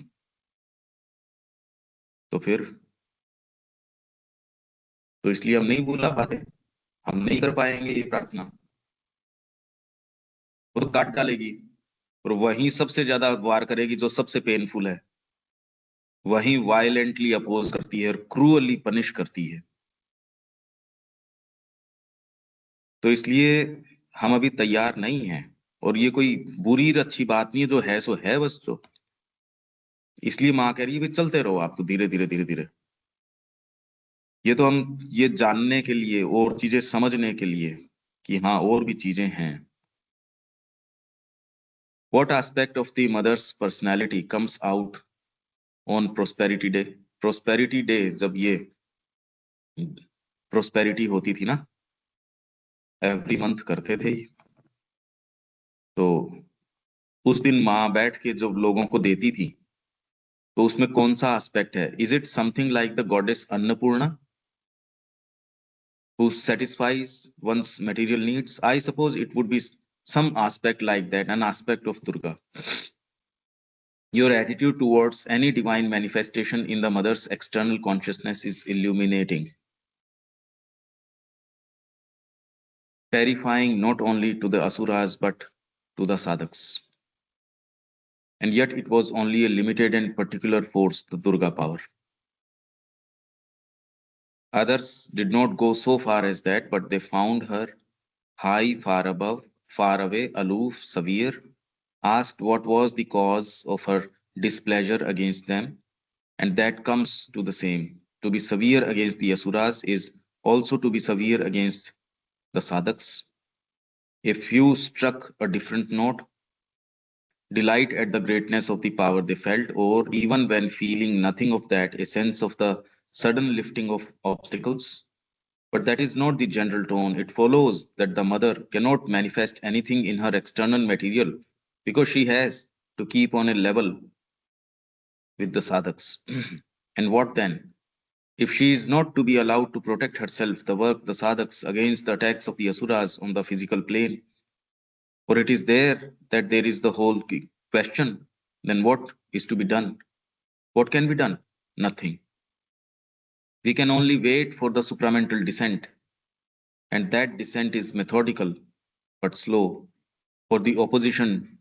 तो फिर तो इसलिए हम नहीं बुला पाते, हम नहीं कर पाएंगे ये प्रार्थना। वो तो काट डालेगी और वही सबसे ज्यादा वार करेगी जो सबसे पेनफुल है, वही वायलेंटली अपोज करती है और क्रूअली पनिश करती है। तो इसलिए हम अभी तैयार नहीं हैं, और ये कोई बुरी अच्छी बात नहीं है, जो है सो है बस। जो इसलिए माँ कह रही है भी चलते रहो आप तो धीरे धीरे धीरे धीरे। ये तो हम ये जानने के लिए और चीजें समझने के लिए कि हाँ और भी चीजें हैं। What aspect of the mother's personality comes out on prosperity day? Prosperity day जब ये prosperity होती थी ना, एवरी मंथ करते थे, तो उस दिन माँ बैठ के जब लोगों को देती थी तो उसमें कौन सा एस्पेक्ट है? Is it something like the goddess Annapurna who satisfies one's material needs? I suppose it would be some aspect like that, an aspect of Durga. Your attitude towards any divine manifestation in the mother's external consciousness is illuminating, terrifying not only to the asuras but to the sadhaks. And yet it was only a limited and particular force, the Durga power. Others did not go so far as that, but they found her high, far above, far away, aloof, severe, asked what was the cause of her displeasure against them, and that comes to the same. To be severe against the asuras is also to be severe against the sadhaks. A few struck a different note, delight at the greatness of the power they felt, or even when feeling nothing of that, a sense of the sudden lifting of obstacles. But that is not the general tone. It follows that the mother cannot manifest anything in her external material because she has to keep on a level with the sadhaks. And what then? If she is not to be allowed to protect herself, the work, the sadhaks, against the attacks of the asuras on the physical plane, for it is there that there is the whole question, then what is to be done? What can be done? Nothing. We can only wait for the supramental descent, and that descent is methodical but slow, for the opposition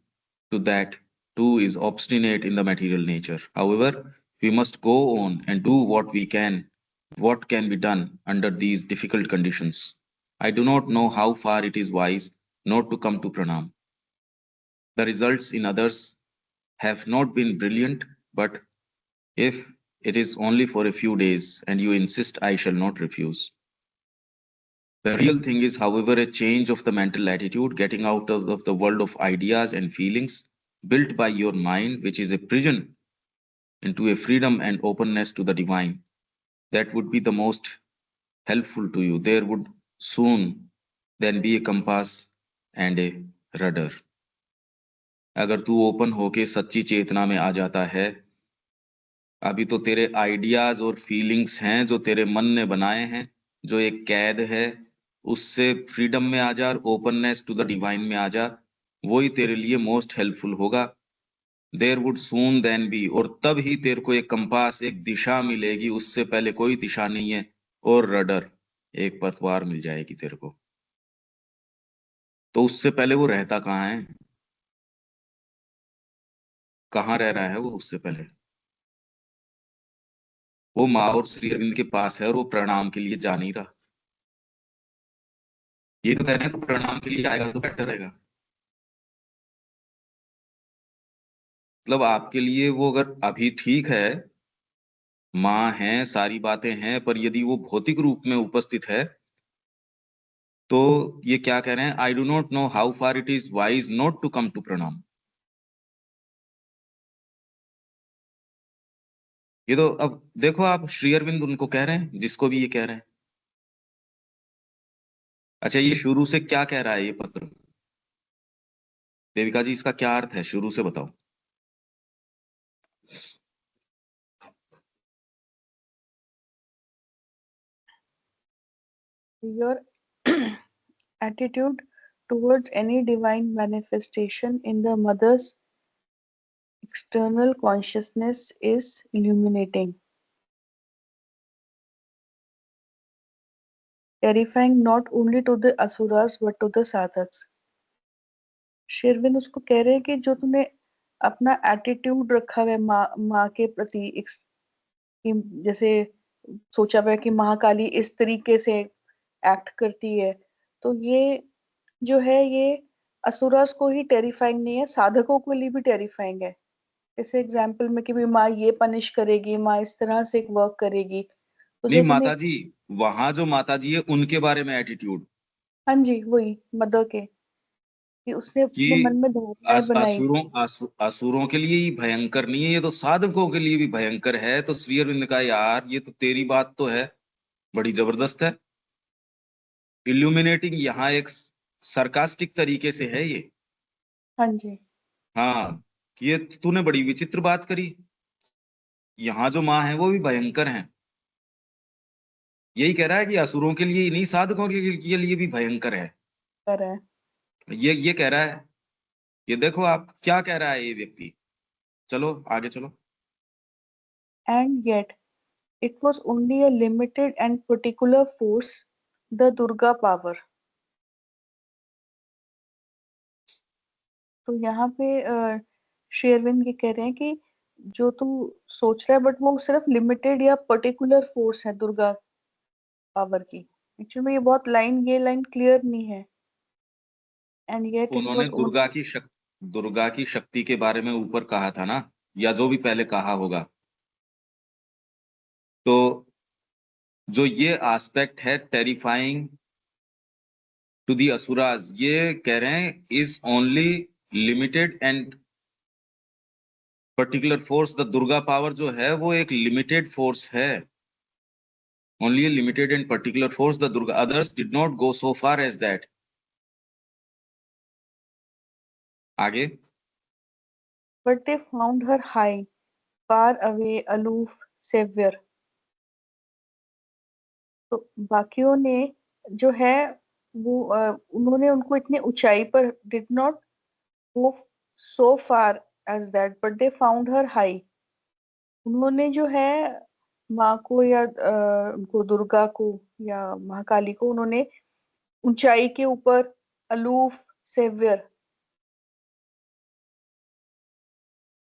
to that too is obstinate in the material nature. However, we must go on and do what can be done under these difficult conditions. I do not know how far it is wise not to come to pranam. The results in others have not been brilliant, but if it is only for a few days and you insist, I shall not refuse. The real thing is, however, a change of the mental attitude, getting out of the world of ideas and feelings built by your mind, which is a prison, into a freedom and openness to the divine. That would be the most helpful to you. There would soon then be a compass and a rudder. अगर तू ओपन होके सच्ची चेतना में आ जाता है, अभी तो तेरे आइडियाज और फीलिंग्स हैं जो तेरे मन ने बनाए हैं, जो एक कैद है, उससे फ्रीडम में आ जा, ओपननेस टू द डिवाइन में आ जा, वही तेरे लिए मोस्ट हेल्पफुल होगा. There would soon then be, और तब ही तेरे को एक कंपास, एक दिशा मिलेगी, उससे पहले कोई दिशा नहीं है, और रडर, एक पतवार मिल जाएगी तेरे को. तो उससे पहले वो रहता कहाँ है, कहाँ रह रहा है वो उससे पहले? वो माँ और श्री अरविंद के पास है और वो प्रणाम के लिए जा नहीं रहा. ये तो कह रहे हैं तो प्रणाम के लिए आएगा तो बेटर रहेगा. मतलब आपके लिए वो अगर अभी ठीक है, माँ है, सारी बातें हैं, पर यदि वो भौतिक रूप में उपस्थित है, तो ये क्या कह रहे हैं? I do not know how far it is wise not to come to pranam. ये तो अब देखो, आप श्री अरविंद उनको कह रहे हैं, जिसको भी ये कह रहे हैं. अच्छा, ये शुरू से क्या कह रहा है ये पत्र? देविका जी, इसका क्या अर्थ है, शुरू से बताओ. Your attitude towards any divine manifestation in the mother's external consciousness is illuminating, terrifying not only to the asuras but to the sadhaks. शेरविन उसको कह रहे हैं कि जो तूने अपना एटीट्यूड रखा हुआ है माँ के प्रति, जैसे सोचा हुआ है कि महाकाली इस तरीके से एक्ट करती है, तो ये जो है ये असुरास को ही टेरिफाइंग नहीं है, साधकों के लिए भी टेरिफाइंग है. जैसे एग्जाम्पल में कि भी माँ ये पनिश करेगी, माँ इस तरह से एक वर्क करेगी, तो नहीं जो माता जी, वहां जो माता जी है उनके बारे में एटीट्यूड, हाँ जी, वही मदर के, कि उसने अपने मन कि में धारणाएं बनाई. असुरों के लिए ही भयंकर नहीं है, ये तो साधकों के लिए भी भयंकर है. तो श्री अरविंद का, यार ये तो तेरी बात तो है, बड़ी जबरदस्त है. इल्यूमिनेटिंग यहाँ एक सरकास्टिक तरीके से है ये. हाँ जी. हाँ, ये तूने बड़ी विचित्र बात करी. यहाँ जो माँ है वो भी भयंकर है. यही कह रहा है कि असुरों के लिए ही नहीं, साधकों के लिए भी भयंकर है. कर है. ये कह रहा है. ये देखो आप क्या कह रहा है ये व्यक्ति. चलो आगे चलो. And yet it was only a limited and particular force, the Durga power. तो यहाँ पे शेरविन ये कह रहे हैं कि जो तू सोच रहा है, बट वो सिर्फ लिमिटेड या पर्टिकुलर फोर्स है दुर्गा पावर की. एक्चुअली में ये लाइन क्लियर नहीं है. एंड येट इट उन्होंने वाज ओनली. दुर्गा की शक्ति के बारे में ऊपर कहा था ना, या जो भी पहले कहा होगा. तो जो ये एस्पेक्ट है टेरिफाइंग टू दी असुराज, ये कह रहे हैं is only limited and particular force. The Durga power जो है वो एक लिमिटेड फोर्स है, only a limited and particular force. The Durga others did not go so far as that. आगे. But they found her high, far away, aloof, severe. तो बाकियों ने जो है वो उन्होंने उनको इतनी ऊंचाई पर did not go so far as that, but they found her high. उन्होंने जो है माँ को या उनको दुर्गा को या महाकाली को उन्होंने ऊंचाई के ऊपर, अलूफ, सेवियर.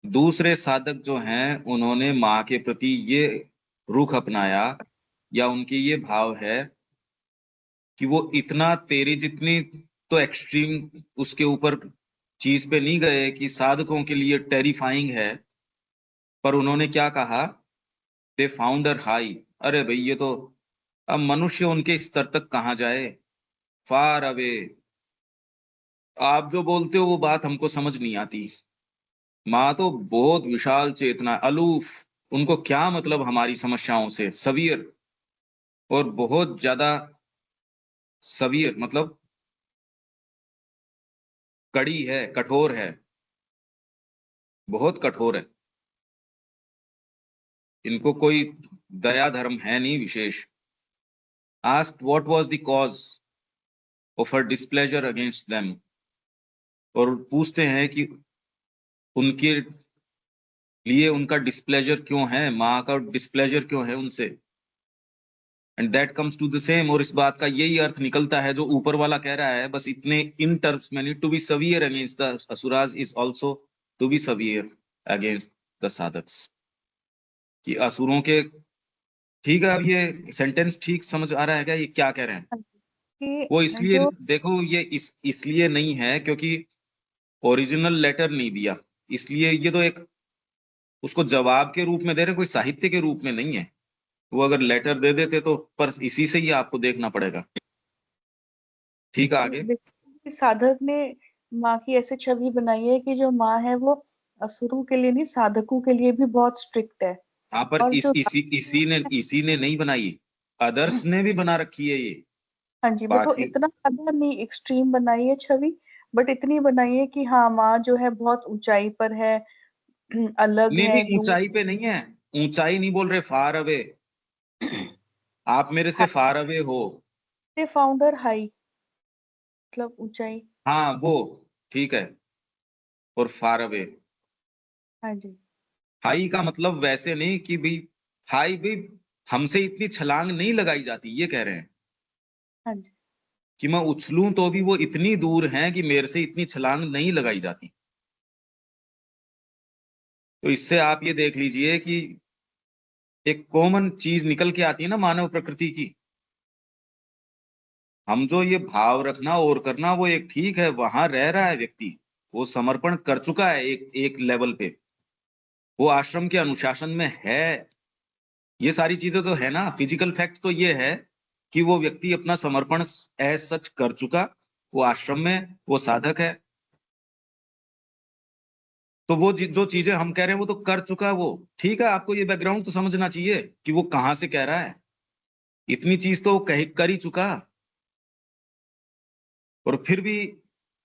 दूसरे साधक जो हैं उन्होंने माँ के प्रति ये रुख अपनाया, या उनके ये भाव है कि वो इतना तेरे जितनी तो एक्सट्रीम उसके ऊपर चीज पे नहीं गए कि साधकों के लिए टेरिफाइंग है, पर उन्होंने क्या कहा, दे फाउंड हर हाई। अरे भाई ये तो, अब मनुष्य उनके स्तर तक कहाँ जाए, फार अवे। आप जो बोलते हो वो बात हमको समझ नहीं आती। माँ तो बहुत विशाल चेतना, अलूफ, उनको क्या मतलब हमारी समस्याओं से, सवियर, और बहुत ज्यादा सवियर मतलब कड़ी है, कठोर है, बहुत कठोर है। इनको कोई दया धर्म है नहीं विशेष। Asked what was the cause of her displeasure against them, और पूछते हैं कि उनके लिए उनका डिस्प्लेजर क्यों है, माँ का डिस्प्लेजर क्यों है उनसे। And that comes to the same, और इस बात का यही अर्थ निकलता है जो ऊपर वाला कह रहा है, बस इतने इन टर्म्स में नहीं, to be saviour against the asuras is also to be saviour against the sadhaks. कि असुरों के, ठीक है, अब ये सेंटेंस ठीक समझ आ रहा है क्या, ये क्या कह रहे हैं। कि वो इसलिए, जो देखो ये इसलिए नहीं है क्योंकि ओरिजिनल लेटर नहीं दिया, इसलिए ये तो एक उसको जवाब के रूप में दे रहे हैं, कोई साहित्य के रूप में नहीं है। वो अगर लेटर दे देते तो, पर इसी से ही आपको देखना पड़ेगा। ठीक है, आगे। देखिए, साधक ने माँ की ऐसे छवि बनाई है कि जो माँ है वो असुरों के लिए नहीं, साधकों के लिए भी बहुत स्ट्रिक्ट है। हाँ, पर और जो इसी ने नहीं बनाई, अदर्स ने भी बना रखी है ये। हाँ जी, बट वो बाकी इतना ज्यादा नहीं एक्सट्रीम बनाई है छवि, बट इतनी बनाई है कि हाँ माँ जो है बहुत ऊंचाई पर है, अलग नहीं है, नहीं, दूर ऊंचाई पे नहीं है, ऊंचाई नहीं बोल रहे, फार अवे। आप मेरे से फार अवे हो। है। फाउंडर हाई मतलब ऊंचाई। हाँ वो ठीक है, और फार अवे। हाँ जी। हाई का मतलब वैसे नहीं कि भाई, हाई भी हमसे इतनी छलांग नहीं लगाई जाती, ये कह रहे हैं हाँ जी। कि मैं उछलूं तो भी वो इतनी दूर हैं कि मेरे से इतनी छलांग नहीं लगाई जाती। तो इससे आप ये देख लीजिए कि एक कॉमन चीज निकल के आती है ना मानव प्रकृति की। हम जो ये भाव रखना और करना, वो एक ठीक है, वहां रह रहा है व्यक्ति, वो समर्पण कर चुका है एक एक लेवल पे, वो आश्रम के अनुशासन में है। ये सारी चीजें तो है ना, फिजिकल फैक्ट तो ये है कि वो व्यक्ति अपना समर्पण एज सच कर चुका, वो आश्रम में, वो साधक है। तो वो जो चीजें हम कह रहे हैं वो तो कर चुका वो। ठीक है, आपको ये बैकग्राउंड तो समझना चाहिए कि वो कहां से कह रहा है, इतनी चीज तो वो कह कर ही चुका। और फिर भी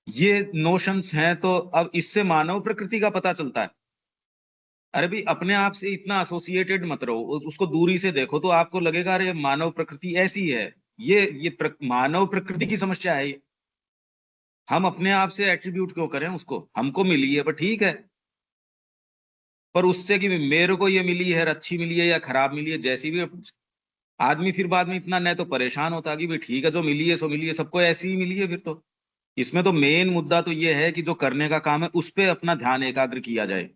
ये नोशंस हैं, तो अब इससे मानव प्रकृति का पता चलता है। अरे भाई, अपने आप से इतना एसोसिएटेड मत रहो, उसको दूरी से देखो तो आपको लगेगा अरे मानव प्रकृति ऐसी है। मानव प्रकृति की समस्या है ये। हम अपने आप से एट्रीब्यूट क्यों करें उसको, हमको मिली है पर ठीक है, पर उससे कि मेरे को ये मिली है, अच्छी मिली है या खराब मिली है, जैसी भी। आदमी फिर बाद में इतना न तो परेशान होता कि भाई ठीक है, जो मिली है सो मिली है, सबको ऐसी ही मिली है फिर तो। इसमें तो मेन मुद्दा तो ये है कि जो करने का काम है उस पर अपना ध्यान एकाग्र किया जाए।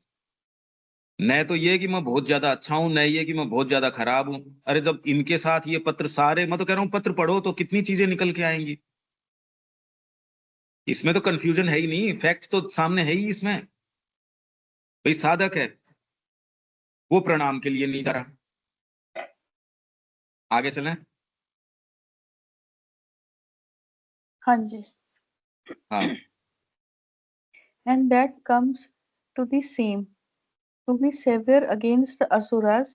न तो ये कि मैं बहुत ज्यादा अच्छा हूं, न ये कि मैं बहुत ज्यादा खराब हूं। अरे जब इनके साथ ये पत्र सारे, मैं तो कह रहा हूं पत्र पढ़ो तो कितनी चीजें निकल के आएंगी। इसमें तो कंफ्यूजन है ही नहीं, फैक्ट तो सामने है ही इसमें। भाई साधक है, वो प्रणाम के लिए नहीं करा। आगे चलें। हाँ जी। हाँ। And that comes to the same. To be severe against the asuras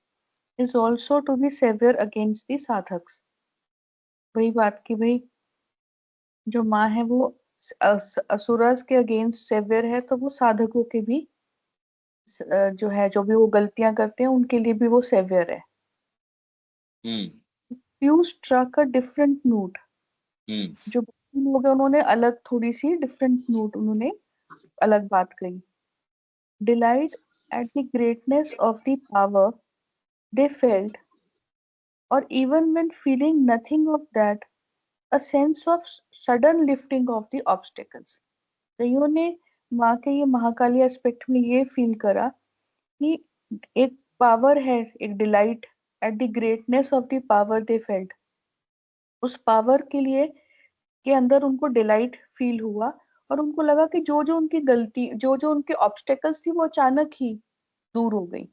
is also to be severe against the sadhaks. वही बात की भाई, जो माँ है वो असुरस के अगेंस्ट सेवियर है, तो वो साधकों के भी जो है, जो भी वो गलतियां करते हैं उनके लिए भी वो सेवियर है। Hmm. You struck a different note. Hmm. जो लोग हैं उन्होंने अलग थोड़ी सी डिफरेंट नोट, उन्होंने अलग बात कही। Delight at the greatness of the power they felt, or even when feeling nothing of that, a sense of sudden lifting of the obstacles. कईयों ने माँ के ये महाकाली एस्पेक्ट में ये फील करा कि एक पावर है, एक delight at the greatness of the power they felt, उस पावर के लिए के अंदर उनको डिलाइट फील हुआ, और उनको लगा कि जो जो उनकी गलती, जो जो उनके ऑब्स्टेकल्स थी वो अचानक ही दूर हो गई।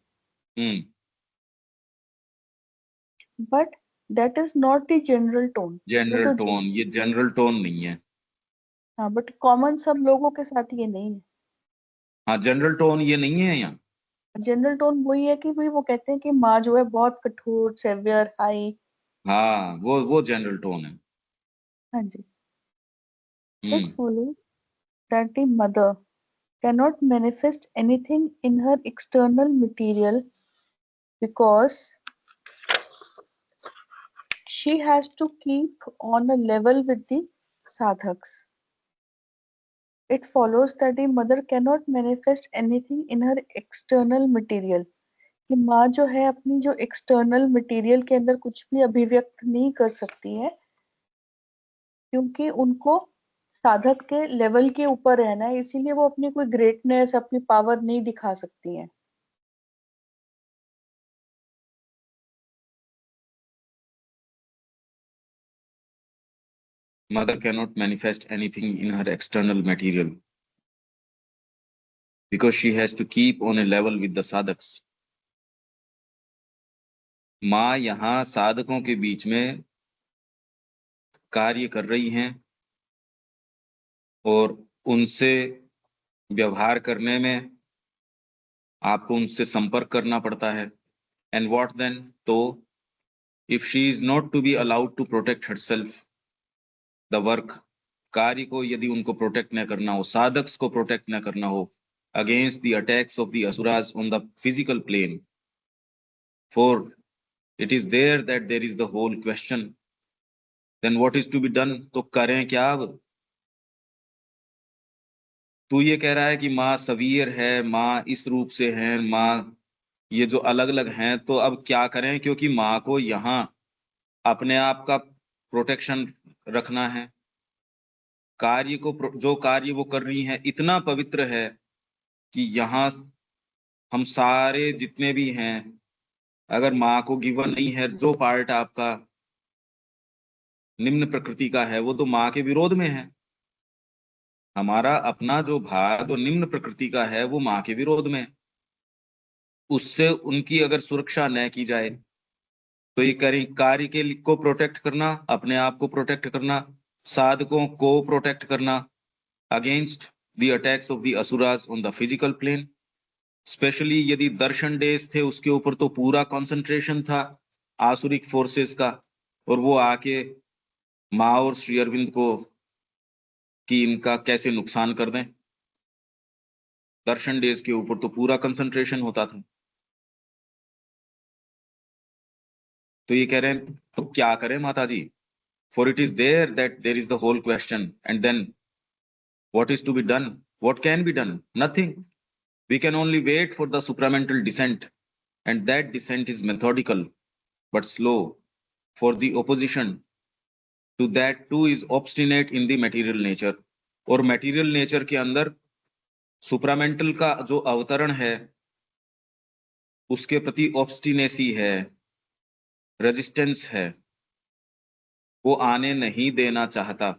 But that is not the general tone. General tone, ये जनरल टोन नहीं है। हाँ, बट कॉमन सब लोगों के साथ ये नहीं है। हाँ, जनरल टोन ये नहीं है यहाँ। जनरल टोन वही है कि भाई वो कहते हैं कि माँ जो है बहुत कठोर, सेवियर, हाई। हाँ, वो जनरल टोन है। हाँ जी। It hmm follows that the mother cannot manifest anything in her external material because she has to keep on a level with the sadhaks. It follows that the mother cannot manifest anything in her external material, कि माँ जो है अपनी जो एक्सटर्नल मटेरियल के अंदर कुछ भी अभिव्यक्त नहीं कर सकती है, क्योंकि उनको साधक के लेवल के ऊपर रहना है, इसीलिए वो अपनी कोई ग्रेटनेस, अपनी पावर नहीं दिखा सकती है। Mother cannot manifest anything in her external material because she has to keep on a level with the sadhaks. माँ यहाँ साधकों के बीच में कार्य कर रही हैं और उनसे व्यवहार करने में आपको उनसे संपर्क करना पड़ता है। एंड व्हाट देन, तो if she is not to be allowed to protect herself, the work, कार्य को यदि उनको प्रोटेक्ट न करना हो, साधक्स को प्रोटेक्ट न करना हो against the attacks of the asuras on the physical plane, for it is there that there is the whole question, then what is to be done, तो करें क्या अब? तू ये कह रहा है कि माँ सवीर है, माँ इस रूप से है, माँ ये जो अलग अलग हैं, तो अब क्या करें? क्योंकि माँ को यहाँ अपने आप का प्रोटेक्शन रखना है। कार्य को जो कार्य वो कर रही हैं इतना पवित्र है कि यहाँ हम सारे जितने भी हैं, अगर माँ को गिवन नहीं है जो पार्ट आपका निम्न प्रकृति का है, वो तो माँ के विरोध में है। हमारा अपना जो भाग वो निम्न प्रकृति का है, वो माँ के विरोध में है। उससे उनकी अगर सुरक्षा न की जाए तो ये कार्य के को प्रोटेक्ट करना, अपने आप को प्रोटेक्ट करना, साधकों को प्रोटेक्ट करना against the attacks of the asuras on the physical plane. Specially यदि दर्शन डेज थे, उसके ऊपर तो पूरा कंसंट्रेशन था आसुरिक फोर्सेस का, और वो आके माँ और श्री अरविंद को कि इनका कैसे नुकसान कर दें। दर्शन डेज के ऊपर तो पूरा कंसंट्रेशन होता था। तो ये कह रहे हैं तो क्या करें माता जी? For it is there that there is the whole question, and then what is to be done? What can be done? Nothing. We can only wait for the supramental descent, and that descent is methodical but slow, for the opposition to that too is obstinate in the material nature. और material nature के अंदर supramental का जो अवतरण है उसके प्रति obstinacy है, resistance है, वो आने नहीं देना चाहता।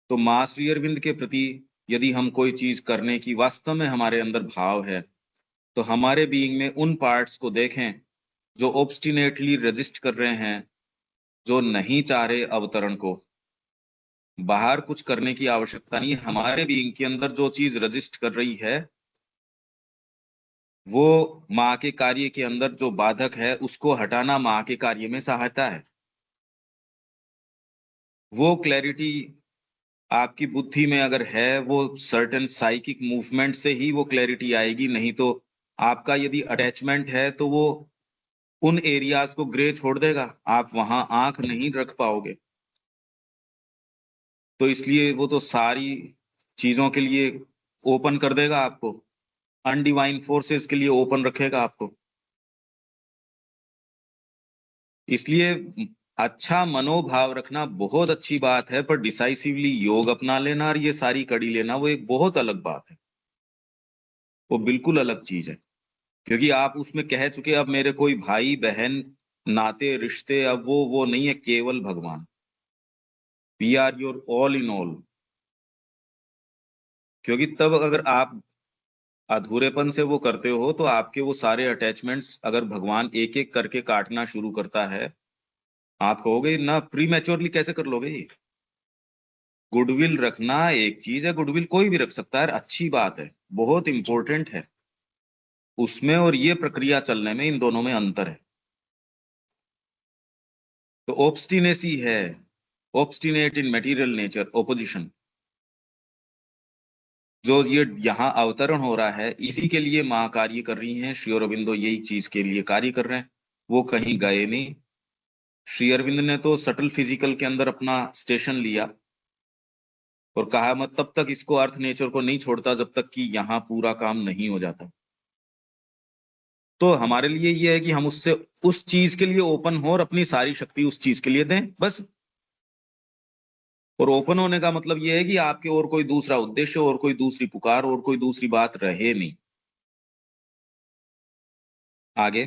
तो माँ श्री अरविंद के प्रति यदि हम कोई चीज करने की वास्तव में हमारे अंदर भाव है, तो हमारे बीइंग में उन पार्ट्स को देखें जो ऑब्स्टिनेटली रेजिस्ट कर रहे हैं, जो नहीं चाह रहे अवतरण को। बाहर कुछ करने की आवश्यकता नहीं है, हमारे बीइंग के अंदर जो चीज रेजिस्ट कर रही है वो माँ के कार्य के अंदर जो बाधक है उसको हटाना माँ के कार्य में सहायता है। वो क्लैरिटी आपकी बुद्धि में अगर है, वो सर्टेन साइकिक मूवमेंट से ही वो क्लैरिटी आएगी, नहीं तो आपका यदि अटैचमेंट है तो वो उन एरियाज को ग्रे छोड़ देगा, आप वहां आंख नहीं रख पाओगे। तो इसलिए वो तो सारी चीजों के लिए ओपन कर देगा आपको, अनडिवाइन फोर्सेस के लिए ओपन रखेगा आपको। इसलिए अच्छा मनोभाव रखना बहुत अच्छी बात है, पर डिसाइसिवली योग अपना लेना और ये सारी कड़ी लेना वो एक बहुत अलग बात है, वो बिल्कुल अलग चीज है। क्योंकि आप उसमें कह चुके अब मेरे कोई भाई बहन नाते रिश्ते, अब वो नहीं है, केवल भगवान। We are your all in all. क्योंकि तब अगर आप अधूरेपन से वो करते हो तो आपके वो सारे अटैचमेंट्स अगर भगवान एक एक करके काटना शुरू करता है, आप कहोगे ना प्री मैच्योरली कैसे कर लोगे ये। गुडविल रखना एक चीज है, गुडविल कोई भी रख सकता है, अच्छी बात है, बहुत इंपॉर्टेंट है, उसमें और ये प्रक्रिया चलने में इन दोनों में अंतर है। तो ऑब्स्टिनेसी है, ऑब्स्टिनेट इन मटेरियल नेचर, ओपोजिशन, जो ये यहाँ अवतरण हो रहा है इसी के लिए माँ कार्य कर रही हैं, श्री अरविंदो यही चीज के लिए कार्य कर रहे हैं, वो कहीं गए नहीं। श्री अरविंद ने तो सटल फिजिकल के अंदर अपना स्टेशन लिया और कहा मैं तब तक इसको अर्थ नेचर को नहीं छोड़ता जब तक कि यहाँ पूरा काम नहीं हो जाता। तो हमारे लिए ये है कि हम उससे उस चीज के लिए ओपन हो और अपनी सारी शक्ति उस चीज के लिए दें बस। और ओपन होने का मतलब ये है कि आपके और कोई दूसरा उद्देश्य और कोई दूसरी पुकार और कोई दूसरी बात रहे नहीं। आगे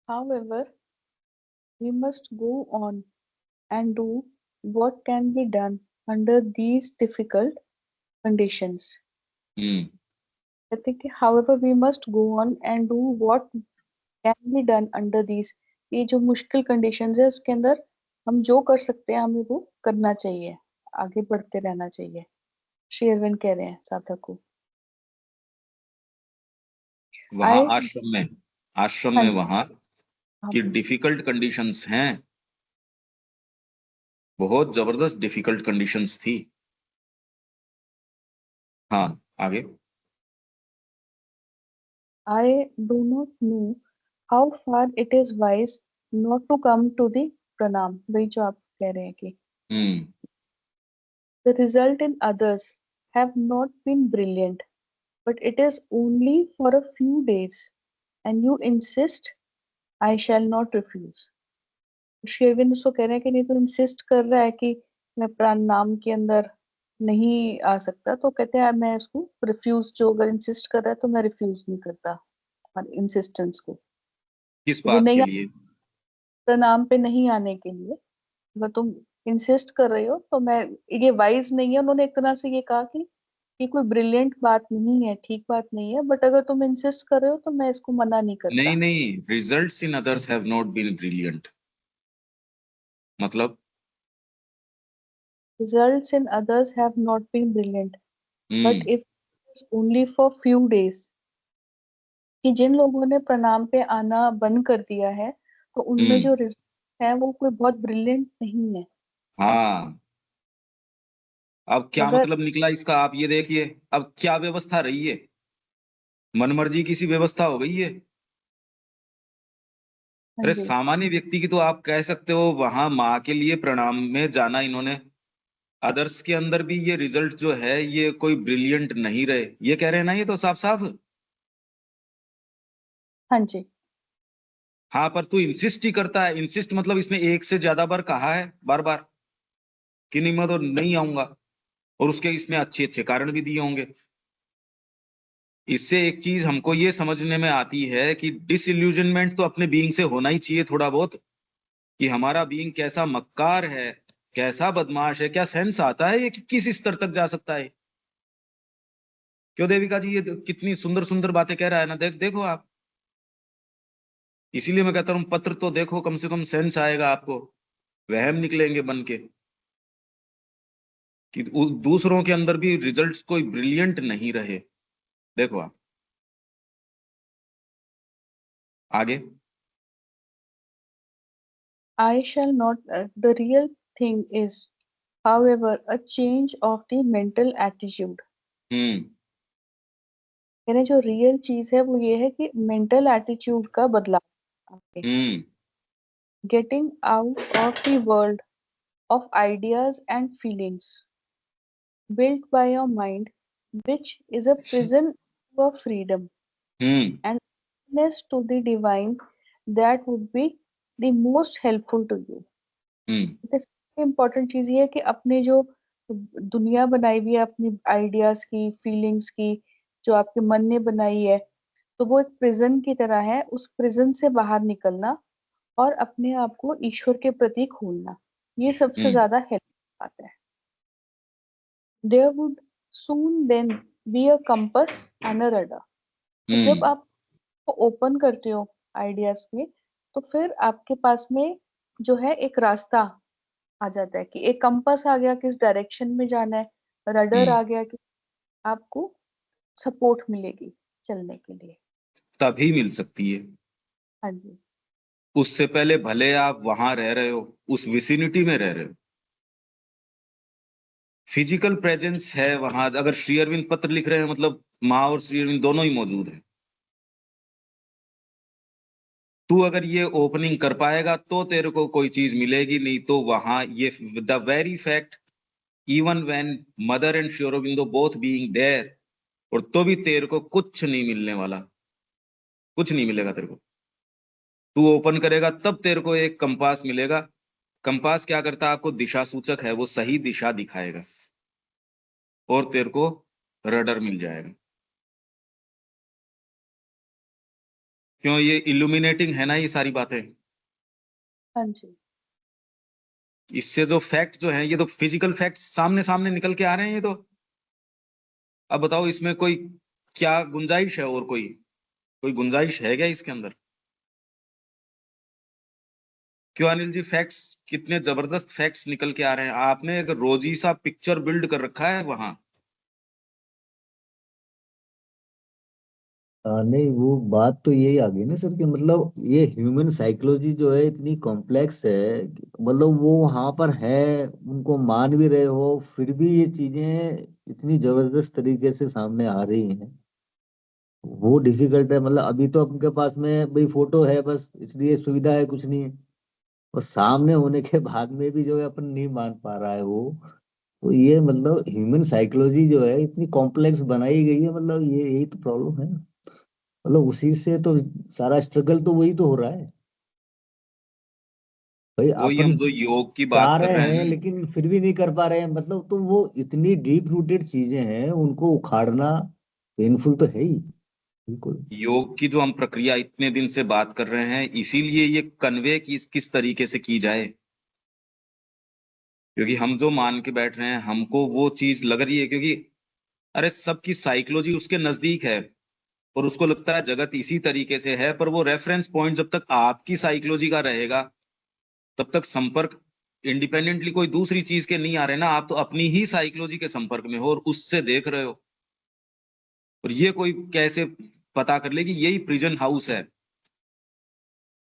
However, we must go on and do what can be done under these difficult conditions. कहते हैं कि however we must go on and do what can be done under these, ये जो मुश्किल conditions है उसके अंदर हम जो कर सकते हैं हमें वो करना चाहिए, आगे बढ़ते रहना चाहिए। श्री अरविंद कह रहे हैं साधक को। वहां I आश्रम में वहां की डिफिकल्ट कंडीशंस हैं, बहुत जबरदस्त डिफिकल्ट कंडीशंस थी। हाँ आगे। I do not know how far it is wise not to come to the pranam, वही जो आप कह रहे हैं कि the result in others have not been brilliant, but it is only for a few days, and you insist, I shall not refuse. Shri Arvind उसको कह रहे हैं कि नहीं, तो इंसिस्ट कर रहा है कि मैं प्रणाम के अंदर नहीं आ सकता, तो कहते हैं मैं इसको रिफ्यूज, जो अगर इंसिस्ट कर रहा है तो मैं रिफ्यूज नहीं करता इंसिस्टेंस को। किस वो बात नहीं, के लिए? प्रणाम पे नहीं आने के लिए, अगर तुम इंसिस्ट कर रहे हो तो मैं, ये वाइज नहीं है, उन्होंने एक तरह से ये कहा कि ये कोई ब्रिलियंट बात नहीं है, ठीक बात नहीं है, बट अगर तुम इंसिस्ट कर रहे हो तो मैं इसको मना नहीं करता। नहीं, results in others have not been brilliant, मतलब Results in others have not been brilliant, but if it's only for few days, कि जिन लोगों ने प्रणाम पे आना बंद कर दिया है तो उनमें जो रिजल्ट है वो कोई बहुत ब्रिलियंट नहीं है। हाँ, अब क्या अगर मतलब निकला इसका, आप ये देखिए अब क्या व्यवस्था रही है, मनमर्जी की सी व्यवस्था हो गई है। हाँ अरे जी, सामान्य व्यक्ति की तो आप कह सकते हो वहां माँ के लिए प्रणाम में जाना इन्होंने, अदर्स के अंदर भी ये रिजल्ट जो है ये कोई ब्रिलियंट नहीं रहे, ये कह रहे हैं ना, ये तो साफ साफ। हाँ जी, हाँ पर तू इंसिस्ट ही करता है, इंसिस्ट मतलब इसने एक से ज्यादा बार कहा है बार बार कि नहीं मैं तो नहीं आऊंगा, और उसके इसमें अच्छे अच्छे कारण भी दिए होंगे। इससे एक चीज हमको ये समझने में आती है कि डिसइल्यूजनमेंट तो अपने बीइंग से होना ही चाहिए थोड़ा बहुत, कि हमारा बीइंग कैसा मक्कार है, कैसा बदमाश है, क्या सेंस आता है ये कि किस स्तर तक जा सकता है। क्यों देविका जी, ये कितनी सुंदर सुंदर बातें कह रहा है ना, देखो आप। इसीलिए मैं कहता हूँ पत्र तो देखो, कम से कम सेंस आएगा आपको, वहम निकलेंगे बन के कि दूसरों के अंदर भी रिजल्ट्स कोई ब्रिलियंट नहीं रहे। देखो आप आगे। I shall not, the real thing is, however, a change of the mental attitude। यानी जो रियल चीज है वो ये है कि मेंटल एटीट्यूड का बदलाव, getting out of the world of ideas and feelings built by your mind, which is a prison for freedom and openness to the divine, that would be the most helpful to you। सबसे इम्पोर्टेंट चीज ये है कि अपने जो दुनिया बनाई हुई है अपनी आइडियाज की, फीलिंग्स की, जो आपके मन ने बनाई है, तो वो एक प्रिजन की तरह है, उस प्रिजन से बाहर निकलना और अपने आप को ईश्वर के प्रति खोलना। ये सबसे ज्यादा हेल्प आता है। There would soon then be a compass and a radar. तो जब आप ओपन करते हो आइडियाज में, तो फिर आपके पास में जो है एक रास्ता आ जाता है कि एक कंपास आ गया किस डायरेक्शन में जाना है, रडर आ गया कि आपको सपोर्ट मिलेगी चलने के लिए। तभी मिल सकती है। हाँ जी। उससे पहले भले आप वहां रह रहे हो, उस विसिनिटी में रह रहे हो, फिजिकल प्रेजेंस है वहां। अगर श्री अरविंद पत्र लिख रहे हैं मतलब माँ और श्री अरविंद दोनों ही मौजूद हैं। तू अगर ये ओपनिंग कर पाएगा तो तेरे को कोई चीज मिलेगी, नहीं तो वहां ये the very fact even when Mother and Sri Aurobindo both being there, और तो भी तेरे को कुछ नहीं मिलने वाला, कुछ नहीं मिलेगा तेरे को। तू ओपन करेगा तब तेरे को एक कंपास मिलेगा। कंपास क्या करता है? आपको दिशा सूचक है, वो सही दिशा दिखाएगा और तेरे को रडर मिल जाएगा। क्यों? ये इल्यूमिनेटिंग है ना ये सारी बातें। हाँ जी। इससे जो फैक्ट जो है, ये तो फिजिकल फैक्ट सामने सामने निकल के आ रहे हैं ये तो। अब बताओ इसमें कोई क्या गुंजाइश है? और कोई गुंजाइश है क्या इसके अंदर? क्यों अनिल जी? फैक्ट्स कितने जबरदस्त फैक्ट्स निकल के आ रहे हैं। आपने एक रोजी सा पिक्चर बिल्ड कर रखा है वहां। नहीं, वो बात तो यही आ गई ना सर कि मतलब ये ह्यूमन साइकोलॉजी जो है इतनी कॉम्प्लेक्स है मतलब वो वहां पर है, उनको मान भी रहे हो फिर भी ये चीजें इतनी जबरदस्त तरीके से सामने आ रही हैं। वो डिफिकल्ट है। मतलब अभी तो आपके पास में भाई फोटो है बस, इसलिए सुविधा है, कुछ नहीं है। और सामने होने के बाद में भी जो है अपन नहीं मान पा रहा है वो। तो ये मतलब ह्यूमन साइकोलॉजी जो है इतनी कॉम्प्लेक्स बनाई गई है, मतलब ये यही तो प्रॉब्लम है। मतलब उसी से तो सारा स्ट्रगल तो वही तो हो रहा है भाई। वही अपन हम जो योग की बात चाह कर रहे रहे हैं हैं ना, लेकिन फिर भी नहीं कर पा रहे हैं। मतलब तो वो इतनी डीप रूटेड चीजें हैं, उनको उखाड़ना पेनफुल तो है ही बिल्कुल। योग की जो हम प्रक्रिया इतने दिन से बात कर रहे हैं, इसीलिए ये कन्वे किस तरीके से की जाए। क्योंकि हम जो मान के बैठ रहे हैं हमको वो चीज लग रही है, क्योंकि अरे सबकी साइकोलॉजी उसके नजदीक है और उसको लगता है जगत इसी तरीके से है। पर वो रेफरेंस पॉइंट जब तक आपकी साइकोलॉजी का रहेगा तब तक संपर्क इंडिपेंडेंटली कोई दूसरी चीज के नहीं आ रहे ना। आप तो अपनी ही साइकोलॉजी के संपर्क में हो और उससे देख रहे हो। और ये कोई कैसे पता कर ले कि यही प्रिजन हाउस है?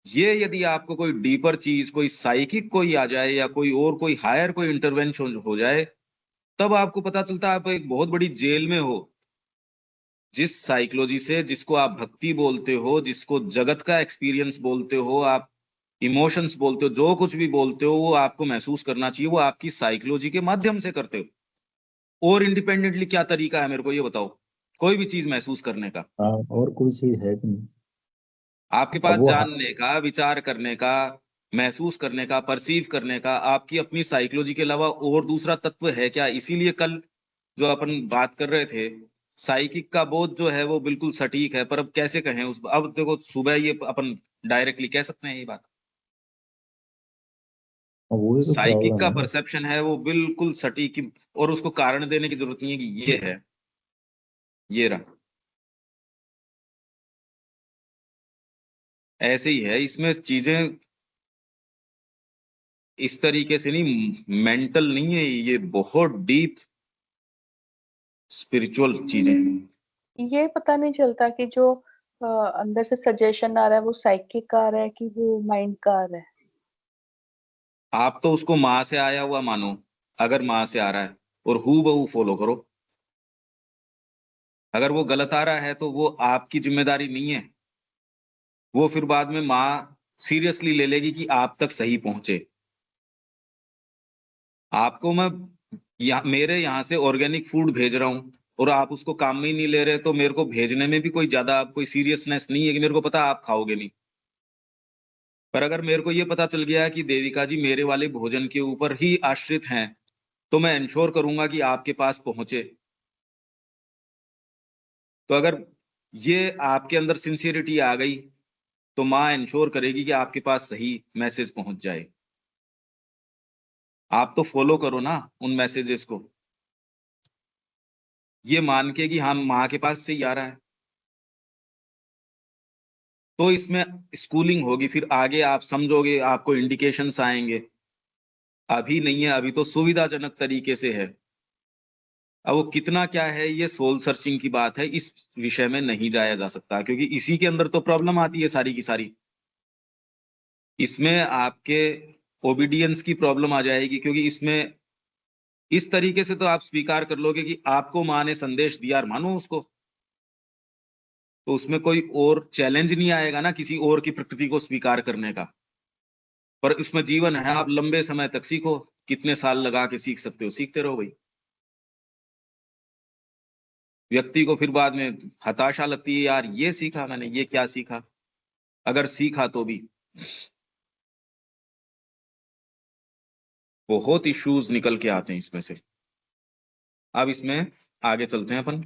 ये यदि आपको कोई डीपर चीज, कोई साइकिक कोई आ जाए या कोई और कोई हायर कोई इंटरवेंशन हो जाए, तब आपको पता चलता है आप एक बहुत बड़ी जेल में हो। जिस साइकोलॉजी से, जिसको आप भक्ति बोलते हो, जिसको जगत का एक्सपीरियंस बोलते हो, आप इमोशंस बोलते हो, जो कुछ भी बोलते हो वो आपको महसूस करना चाहिए, वो आपकी साइकोलॉजी के माध्यम से करते हो। और इंडिपेंडेंटली क्या तरीका है मेरे को ये बताओ, कोई भी चीज महसूस करने का? हाँ, और कोई चीज है कि नहीं? आपके अब पास वो जानने का, विचार करने का, महसूस करने का, परसीव करने का आपकी अपनी साइकोलॉजी के अलावा और दूसरा तत्व है क्या? इसीलिए कल जो अपन बात कर रहे थे, साइकिक का बोध जो है वो बिल्कुल सटीक है। पर अब कैसे कहें उस, अब देखो सुबह ये अपन डायरेक्टली कह सकते हैं ये बात। वही तो साइकिक प्रॉब्लम का है ना। परसेप्शन है वो बिल्कुल सटीक और उसको कारण देने की जरूरत नहीं है कि ये है, ये रहा। ऐसे ही है इसमें चीजें इस तरीके से नहीं, मेंटल नहीं है ये, बहुत डीप स्पिरिचुअल चीजें हैं। ये पता नहीं चलता कि जो अंदर से सजेशन आ रहा है वो साइकिक का आ रहा है कि वो माइंड का आ रहा है। आप तो उसको माँ से आया हुआ मानो, अगर माँ से आ रहा है, और हू बहू फॉलो करो। अगर वो गलत आ रहा है तो वो आपकी जिम्मेदारी नहीं है। वो फिर बाद में माँ सीरियसली ले लेगी कि आप तक सही पहुंचे। आपको मैं मेरे यहाँ से ऑर्गेनिक फूड भेज रहा हूँ और आप उसको काम में ही नहीं ले रहे, तो मेरे को भेजने में भी कोई ज्यादा कोई सीरियसनेस नहीं है कि मेरे को पता आप खाओगे नहीं। पर अगर मेरे को ये पता चल गया कि देविका जी मेरे वाले भोजन के ऊपर ही आश्रित हैं, तो मैं इंश्योर करूंगा कि आपके पास पहुंचे। तो अगर ये आपके अंदर सिंसियरिटी आ गई तो माँ इंश्योर करेगी कि आपके पास सही मैसेज पहुंच जाए। आप तो फॉलो करो ना उन मैसेजेस को, ये मान के कि हम माँ के पास से ही आ रहा है, तो इसमें स्कूलिंग होगी, फिर आगे आप समझोगे, आपको इंडिकेशंस आएंगे। अभी नहीं है, अभी तो सुविधाजनक तरीके से है। अब वो कितना क्या है, ये सोल सर्चिंग की बात है, इस विषय में नहीं जाया जा सकता, क्योंकि इसी के अंदर तो प्रॉब्लम आती है सारी की सारी। इसमें आपके ओबीडियंस की प्रॉब्लम आ जाएगी, क्योंकि इसमें इस तरीके से तो आप स्वीकार कर लोगे कि आपको माँ ने संदेश दिया और मानो उसको, तो उसमें कोई और चैलेंज नहीं आएगा ना किसी और की प्रकृति को स्वीकार करने का। पर इसमें जीवन है, आप लंबे समय तक सीखो, कितने साल लगा के सीख सकते हो, सीखते रहो भाई। व्यक्ति को फिर बाद में हताशा लगती है, यार ये सीखा मैंने, ये क्या सीखा, अगर सीखा तो भी बहुत इश्यूज निकल के आते हैं इसमें से। अब इसमें आगे चलते हैं अपन।